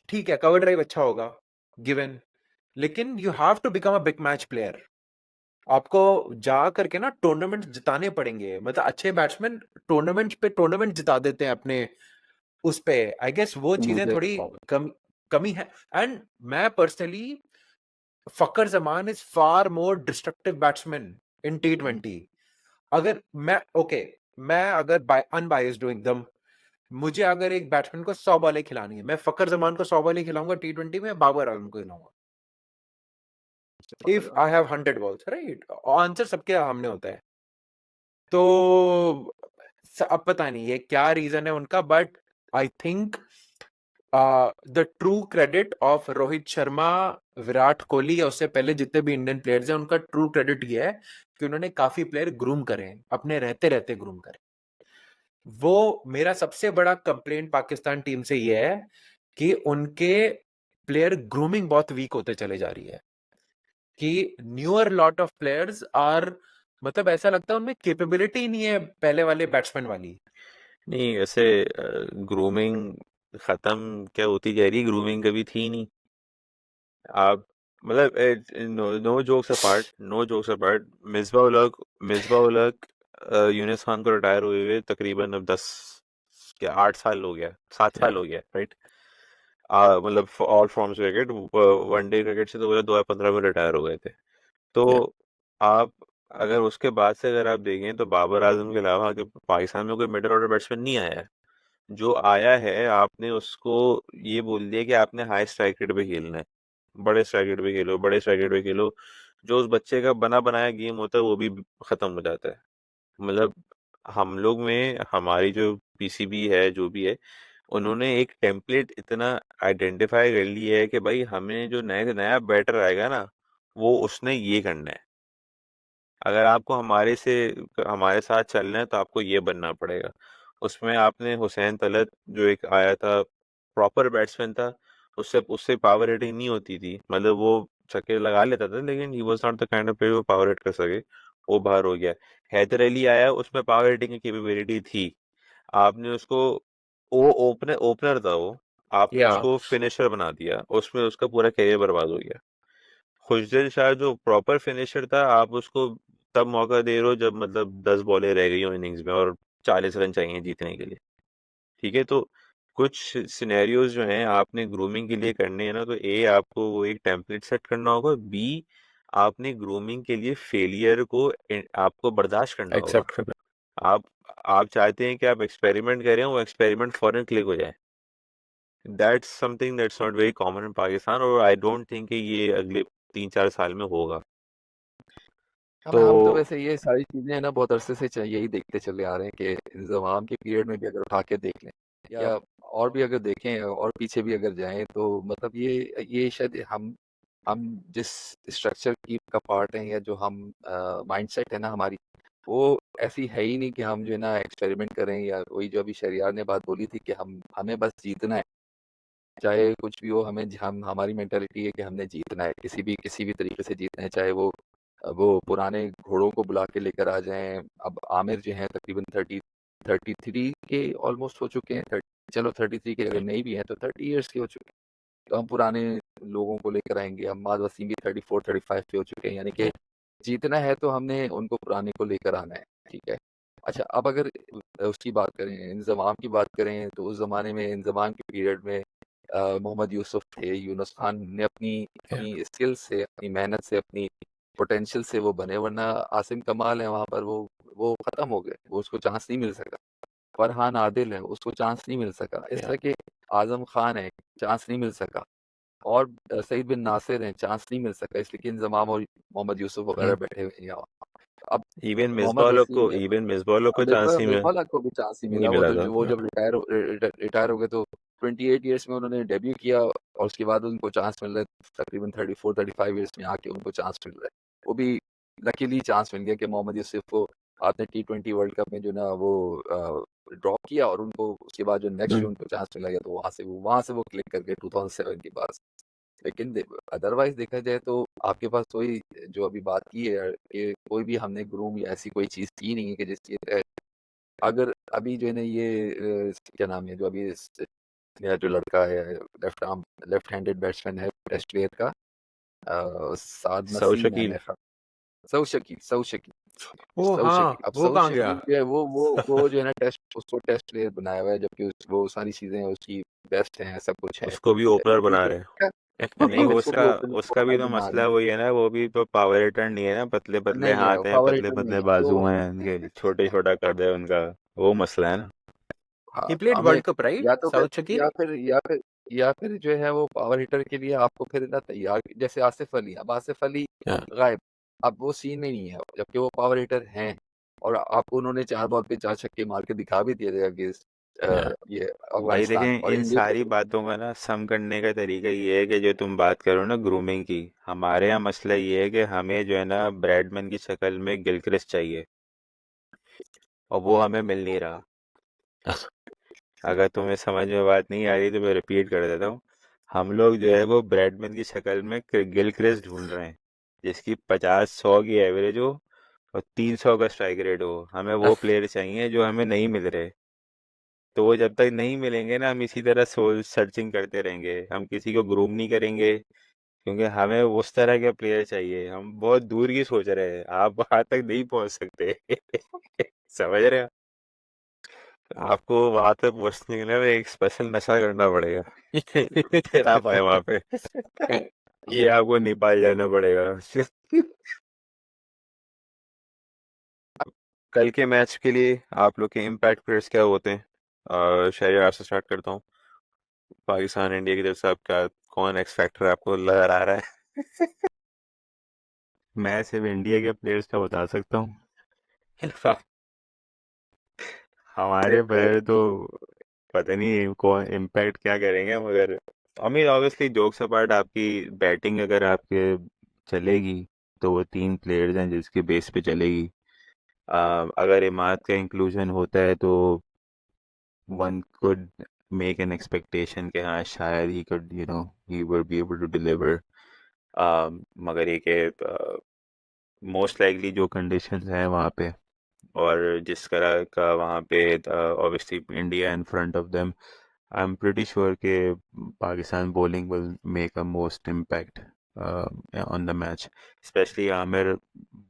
[SPEAKER 3] ठीक है कवर ड्राइव अच्छा होगा गिवन, लेकिन you have to become a big match player. आपको जा करके ना टूर्नामेंट जिताने पड़ेंगे। मतलब अच्छे बैट्समैन टूर्नामेंट पे टूर्नामेंट जिता देते हैं अपने उस पे। आई गेस वो चीजें
[SPEAKER 2] मुझे
[SPEAKER 3] थोड़ी कम कमी है। एंड मैं personally, Fakhar Zaman is far more destructive batsman in T20। अगर मैं अगर अनबायस्ड हूं एकदम, मुझे अगर एक बैट्समैन को 100 बॉलें खिलानी है, मैं फकर जमान को 100 बॉलें खिलाऊंगा T20 में, बाबर आजम को खिलाऊंगा if I have 100 balls, right? Answer सबके सामने होता है। तो अब पता नहीं ये क्या रीजन है उनका, but I think the true credit of Rohit Sharma, Virat Kohli या उससे पहले जितने भी इंडियन प्लेयर्स हैं, उनका ट्रू क्रेडिट ये है कि उन्होंने काफी प्लेयर ग्रूम करे हैं, अपने रहते रहते ग्रूम करे। वो मेरा सबसे बड़ा कंप्लेंट पाकिस्तान टीम से ये है कि उनके प्लेयर ग्रूमिंग बहुत वीक होते चले जा रही है, कि newer lot of players are, मतलब ऐसा लगता है उनमें कैपेबिलिटी ही नहीं है पहले वाले बैट्समैन वाली।
[SPEAKER 4] नहीं ऐसे ग्रूमिंग खत्म क्या होती जा रही है, ग्रूमिंग कभी थी नहीं। आप मतलब no jokes apart, no jokes apart, Misbah ul Haq Younis Khan को रिटायर हुए हुए तकरीबन अब 8 साल हो गया, 7 साल हो गया, राइट? मतलब all forms cricket, one day cricket से तो बोला 2015 में रिटायर हो गए थे। तो आप अगर उसके बाद से अगर आप देखें तो बाबर आजम के अलावा कि पाकिस्तान में कोई मिडिल ऑर्डर बैट्समैन नहीं आया है। जो आया है आपने उसको ये बोल दिया कि आपने हाई स्ट्राइक रेट पे खेलना है, बड़े स्ट्राइक रेट पे खेलो, बड़े स्ट्राइक रेट पे खेलो। जो उस बच्चे का बना बनाया गेम होता है वो भी खत्म हो जाता है। मतलब हम लोग में हमारी जो पीसीबी है जो भी है, उन्होंने एक टेम्पलेट इतना आइडेंटिफाई कर लिया है कि भाई हमें जो नए नया बैटर आएगा ना, वो उसने ये करना है। अगर आपको हमारे साथ चलना है तो आपको ये बनना पड़ेगा। उसमें आपने हुसैन तलत जो एक आया था, प्रॉपर बैट्समैन था, उससे उससे पावर हिटिंग नहीं होती थी, मतलब वो छक्के लगा लेता था लेकिन he was not the kind of player वो पावर हिट कर सके। वो बाहर हो गया। हैदर अली आया, उसमें पावर हिटिंग की कैपेबिलिटी थी। आपने उसको, वो ओपनर था वो, आपने
[SPEAKER 3] या
[SPEAKER 4] उसको फिनिशर बना दिया, उसमें उसका पूरा करियर बर्बाद हो गया। खुशदिल शाह जो प्रॉपर फिनिशर था, आप उसको तब मौका दे रहे हो जब मतलब 10 बॉलें रह गई हो इनिंग्स में और 40 रन चाहिए जीतने के लिए। ठीक है, तो कुछ सिनेरियोज जो हैं आपने ग्रूमिंग के लिए करने हैं ना, तो ए आपको वो एक टेम्पलेट सेट करना होगा, बी आपने ग्रूमिंग के लिए फेलियर को आपको बर्दाश्त करना होगा।
[SPEAKER 3] एक्सेप्ट करना।
[SPEAKER 4] आप आप चाहते हैं कि आप एक्सपेरिमेंट करें, वो एक्सपेरिमेंट फौरन क्लिक हो जाए। That's something that's not very common in Pakistan, और आई डोंट थिंक कि ये अगले 3-4 साल में होगा।
[SPEAKER 2] हम तो
[SPEAKER 4] तो
[SPEAKER 2] वैसे ये सारी चीजें ना बहुत अरसे से यही देखते चले आ रहे हैं कि इंजमाम के पीरियड में भी अगर उठा के देख लें या और भी अगर देखें और पीछे भी अगर जाएं, तो मतलब ये शायद हम जिस स्ट्रक्चर की का पार्ट है, या जो हम माइंडसेट है ना हमारी, वो ऐसी है ही नहीं कि हम जो है ना एक्सपेरिमेंट करें, या वही जो अभी शहरियार ने बात बोली थी कि हमें बस जीतना है, चाहे कुछ भी हो। हम हमारी मेंटालिटी है कि हमने जीतना है, किसी भी तरीके से जीतना है, चाहे वो पुराने घोड़ों को बुला के लेकर आ जाएं। अब आमिर जो हैं तकरीबन 33 के ऑलमोस्ट हो चुके हैं, 30, चलो 33 के अगर नहीं भी हैं तो 30 ईयर्स के हो चुके हैं। तो हम पुराने लोगों को लेकर आएंगे। हम्माद वसीम भी 34-35 पे हो चुके हैं, यानी कि जीतना है तो हमने उनको पुराने को लेकर आना है। ठीक है। अच्छा, अब अगर उसकी बात करें, इंजमाम की बात करें, तो उस जमाने में इंजमाम के पीरियड में मोहम्मद यूसुफ थे, यूनुस खान ने अपनी अपनी स्किल से, अपनी मेहनत से, अपनी पोटेंशियल से वो बने, वरना आसिम कमाल है वहाँ पर, वो खत्म हो गए, वो उसको चांस नहीं मिल सका। फरहान आदिल है, उसको चांस नहीं मिल सका। इस तरह के आजम खान है, चांस नहीं मिल सका। और सईद बिन नासिर हैं, चांस नहीं मिल सका, इसलिए कि इंजमाम और मोहम्मद यूसुफ वगैरह बैठे हुए हैं यहाँ। अब
[SPEAKER 4] इवन
[SPEAKER 2] मोहम्मद वसीम है,
[SPEAKER 4] मिसबा को चांस
[SPEAKER 2] मिसबाह को भी चांस नहीं
[SPEAKER 4] नहीं
[SPEAKER 2] मिला।
[SPEAKER 4] मिला था।
[SPEAKER 2] वो जब रिटायर हो गए तो 28 ईयर्स में उन्होंने डेब्यू किया, और उसके बाद उनको चांस मिल रहा है तकरीबन 34-35 ईयर्स में आके उनको चांस मिल रहा है। वो भी लकीली चांस मिल गया कि मोहम्मद यूसुफ को आपने T20 वर्ल्ड कप में जो ना वो ड्रॉप किया, और उनको उसके बाद जो नेक्स्ट उनको चांस मिला गया, तो वहां से वो क्लिक कर गए 2007 के बाद। लेकिन अदरवाइज देखा जाए तो आपके पास कोई जो अभी बात की है कि कोई भी हमने ग्रूम या ऐसी कोई चीज की नहीं है कि जिसकी अगर अभी जो है ना ये क्या नाम है जो अभी नया जो लड़का है, लेफ्ट हैंडेड बैट्समैन है टेस्ट प्लेयर का, साद
[SPEAKER 4] सऊ
[SPEAKER 2] नसीम है
[SPEAKER 4] शकील।
[SPEAKER 2] मेरे ख्याल, सऊ शकील
[SPEAKER 3] ओ
[SPEAKER 2] सऊद
[SPEAKER 3] हाँ,
[SPEAKER 2] शकील, अब
[SPEAKER 3] वो
[SPEAKER 2] सऊद
[SPEAKER 3] कहाँ गया?
[SPEAKER 2] शकील जो है वो जो है ना उसको टेस्ट प्लेयर बनाया हुआ है, जबकि वो सारी चीजें उसकी बेस्ट हैं, सब कुछ है।
[SPEAKER 4] उसको भी ओपनर बना
[SPEAKER 2] ठीक
[SPEAKER 4] रहे
[SPEAKER 2] है,
[SPEAKER 4] हैं। नहीं,
[SPEAKER 2] अब
[SPEAKER 4] वो
[SPEAKER 2] उसको
[SPEAKER 4] उसका
[SPEAKER 2] भी
[SPEAKER 4] उसका भी
[SPEAKER 2] ओपनर
[SPEAKER 4] तो
[SPEAKER 2] बना
[SPEAKER 4] मसला
[SPEAKER 2] रहे
[SPEAKER 4] वही है ना, वो भी तो पावर हिटर नहीं है ना, पतले
[SPEAKER 2] हैं।
[SPEAKER 4] पतले
[SPEAKER 2] नहीं है,
[SPEAKER 4] हाथ हैं,
[SPEAKER 2] पावर
[SPEAKER 4] पतले
[SPEAKER 2] हिटर नहीं
[SPEAKER 4] पतले
[SPEAKER 2] है
[SPEAKER 4] बाजू
[SPEAKER 2] तो
[SPEAKER 4] हैं उनके, छोटे छोटा कर दे उनका, वो मसला है ना।
[SPEAKER 2] हाँ,
[SPEAKER 3] ही प्लेड
[SPEAKER 2] हमें
[SPEAKER 3] वर्ल्ड कप राइट
[SPEAKER 2] या तो फिर
[SPEAKER 3] साउथ शकील?
[SPEAKER 2] या फिर या फिर या फिर जो है वो पावर हिटर के लिए आपको फिर ना तैयार, जैसे आसिफ अली, अब आसिफ अली गायब, अब वो सीन में नहीं है, जबकि वो पावर हिटर हैं, और आपको उन्होंने 4 बॉल पे 4 छक्के मार के दिखा भी दिए थे अगेंस्ट ये
[SPEAKER 4] भाई
[SPEAKER 2] अफगानिस्तान
[SPEAKER 4] देखें,
[SPEAKER 2] और
[SPEAKER 4] इन
[SPEAKER 2] इंडिया
[SPEAKER 4] सारी
[SPEAKER 2] को।
[SPEAKER 4] बातों का ना सम करने का तरीका ये है कि जो तुम बात करो ना ग्रूमिंग की, हमारे यहाँ मसला ये है कि हमें जो है ना ब्रैडमैन की शक्ल में गिलक्रिस्ट चाहिए, और वो हमें मिल नहीं रहा। अगर तुम्हें समझ में बात नहीं आ रही तो मैं रिपीट कर देता हूँ। हम लोग जो है वो ब्रैडमैन की शक्ल में गिलक्रिस्ट ढूंढ रहे हैं, जिसकी 50-100 की एवरेज हो और 300 का स्ट्राइक रेट हो। हमें वो प्लेयर चाहिए जो हमें नहीं मिल रहे। तो वो जब तक नहीं मिलेंगे ना, हम इसी तरह सोल सर्चिंग करते रहेंगे, हम किसी को ग्रूम नहीं करेंगे, क्योंकि हमें उस तरह के प्लेयर चाहिए। हम बहुत दूर की सोच रहे हैं, आप वहां तक नहीं पहुंच सकते। समझ रहे हो? आपको वहां तक पहुंचने के लिए एक स्पेशल नशा करना पड़ेगा। फिर आप आए वहां पे। ये आपको नेपाल जाना पड़ेगा। कल के मैच के लिए आप लोग के इम्पैक्ट प्लेयर्स क्या होते हैं? शहरी, आपसे स्टार्ट करता हूँ। पाकिस्तान इंडिया की तरफ से आपका कौन एक्स फैक्टर आपको नजर आ रहा है? मैं सिर्फ इंडिया के प्लेयर्स का बता सकता हूँ। हमारे प्लेयर तो पता नहीं कौन इम्पैक्ट क्या करेंगे, मगर I mean obviously jokes apart, आपकी बैटिंग अगर आपके चलेगी तो वो 3 प्लेयर्स हैं जिसके बेस पे चलेगी। अगर इमाद का इंक्लूजन होता है तो one could make an expectation कि हाँ शायद he could he would be able to deliver. मगर ये कि मोस्ट लाइकली जो कंडीशंस हैं वहाँ पे, और जिस तरह का वहाँ पे obviously India in front of them, I am pretty sure कि Pakistan bowling will make a most impact on the match. Specially Amir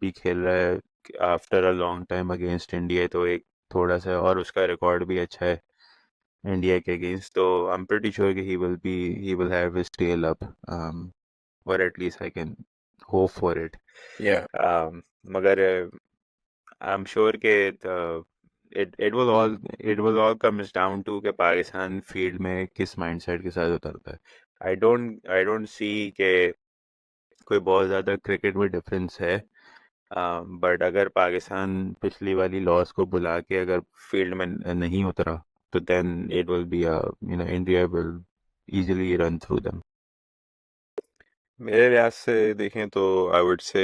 [SPEAKER 4] भी खेल रहा है after a long time against India, तो एक थोड़ा सा, और उसका रिकॉर्ड भी अच्छा है इंडिया के अगेंस्ट, तो आई एम प्रिटी श्योर कि he will have his tail up, or at least I can hope for it.
[SPEAKER 3] Yeah.
[SPEAKER 4] मगर I'm sure कि it will all comes down to कि पाकिस्तान फील्ड में किस माइंडसेट के साथ उतरता है। I don't see कि कोई बहुत ज़्यादा क्रिकेट में डिफरेंस है। बट अगर पाकिस्तान पिछली वाली लॉस को बुला के अगर फील्ड में नहीं उतरा, तो then it will be India will easily run through them. मेरे लिहाज से देखें तो I would say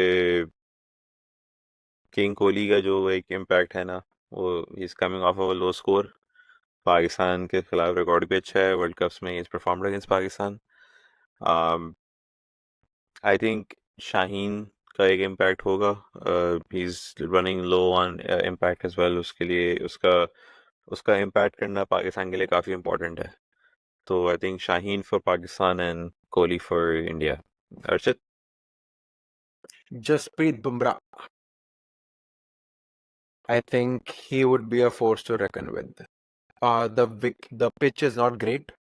[SPEAKER 4] king Kohli का जो एक इम्पैक्ट है ना, वो is coming off a low score. Pakistan के खिलाफ रिकॉर्ड भी अच्छा है, वर्ल्ड कप्स में is performed against Pakistan. I think Shaheen का एक इम्पैक्ट होगा, he is running low on impact as well. उसके लिए उसका उसका इम्पैक्ट करना पाकिस्तान के लिए काफ़ी इम्पोर्टेंट है। तो आई think Shaheen for Pakistan and Kohli for India. Archit?
[SPEAKER 3] Jasprit Bumrah. I think he would be a force to reckon with. The pitch is not great,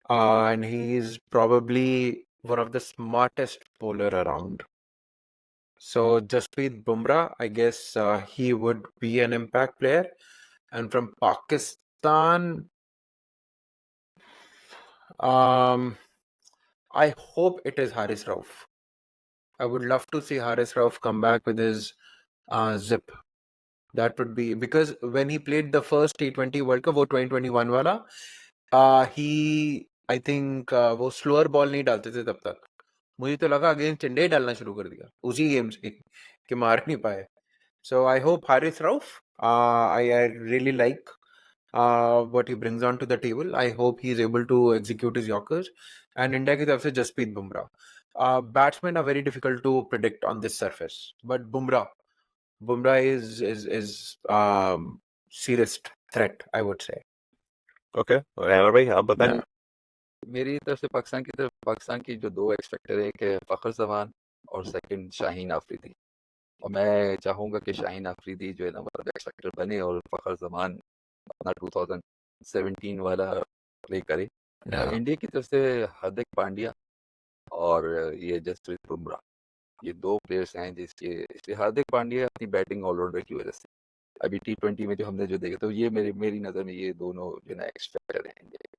[SPEAKER 3] and he's probably one of the smartest bowler around. So Jasprit Bumrah, I guess he would be an impact player. And from Pakistan, I hope it is Haris Rauf. I would love to see Haris Rauf come back with his zip. That would be because when he played the first T20 World Cup, वो 2021 वाला, I think वो slower ball नहीं डालते थे तब तक। मुझे तो लगा अगेंस्ट इंडिया डालना शुरू कर दिया उसी गेम से कि मार नहीं पाए। So I hope Haris Rauf. I really like what he brings onto the table. I hope he is able to execute his Yorkers. And India की तरफ से Jasprit Bumrah. Batsmen are very difficult to predict on this surface, but Bumrah is serious threat, I would say.
[SPEAKER 4] Okay, और भाई आप बताएं।
[SPEAKER 3] Yeah.
[SPEAKER 2] मेरी तरफ से पाकिस्तान की जो 2 एक्स फैक्टर है, एक है फखर जमान और सेकंड शाहीन आफरीदी। और मैं चाहूँगा कि शाहीन आफरीदी जो है ना मतलब एक्स फैक्टर बने और फ़खर ज़मान अपना 2017 वाला प्ले करे। इंडिया की तरफ से हार्दिक पांड्या और ये जसप्रीत बुमराह, ये 2 प्लेयर्स हैं इसलिए हार्दिक पांड्या अपनी बैटिंग ऑलराउंडर की वजह से अभी टी20 में जो हमने जो देखा तो ये मेरी नज़र में ये दोनों जो है ना एक्स फैक्टर हैं इंडिया के।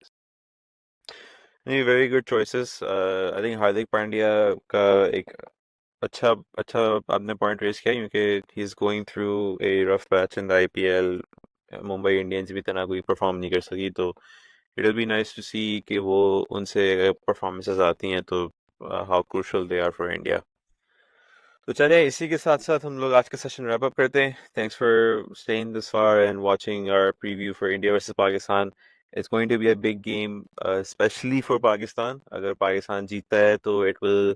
[SPEAKER 4] नहीं, very good choices. I think Hardik Pandya का एक अच्छा अच्छा आपने पॉइंट रेज किया, क्योंकि he is going through a rough patch in the IPL. Mumbai Indians भी इतना कोई परफॉर्म नहीं कर सकी, तो it will be nice to see कि वो उनसे परफॉर्मेंसेस आती हैं तो how crucial they are for India. तो चलिए इसी के साथ साथ हम लोग आज का सेशन रैप अप करते हैं। Thanks for staying this far and watching our preview for India versus Pakistan. It's going to be a big game, especially for Pakistan. अगर पाकिस्तान जीतता है तो it will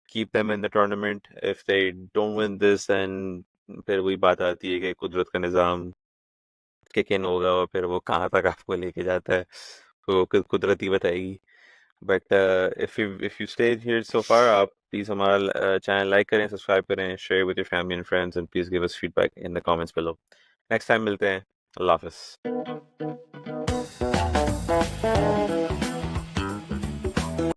[SPEAKER 4] keep them in the tournament. If they don't win this then फिर वही बात आती है कि कुदरत का निज़ाम किक इन होगा और फिर वो कहाँ तक आपको लेके जाता है तो कुदरत ही बताएगी। But if you stayed here so far, आप प्लीज़ हमारा चैनल लाइक करें, सब्सक्राइब करें, share with your family and friends, and please give us feedback in the comments below. Next time मिलते हैं। अल्लाह हाफिज़।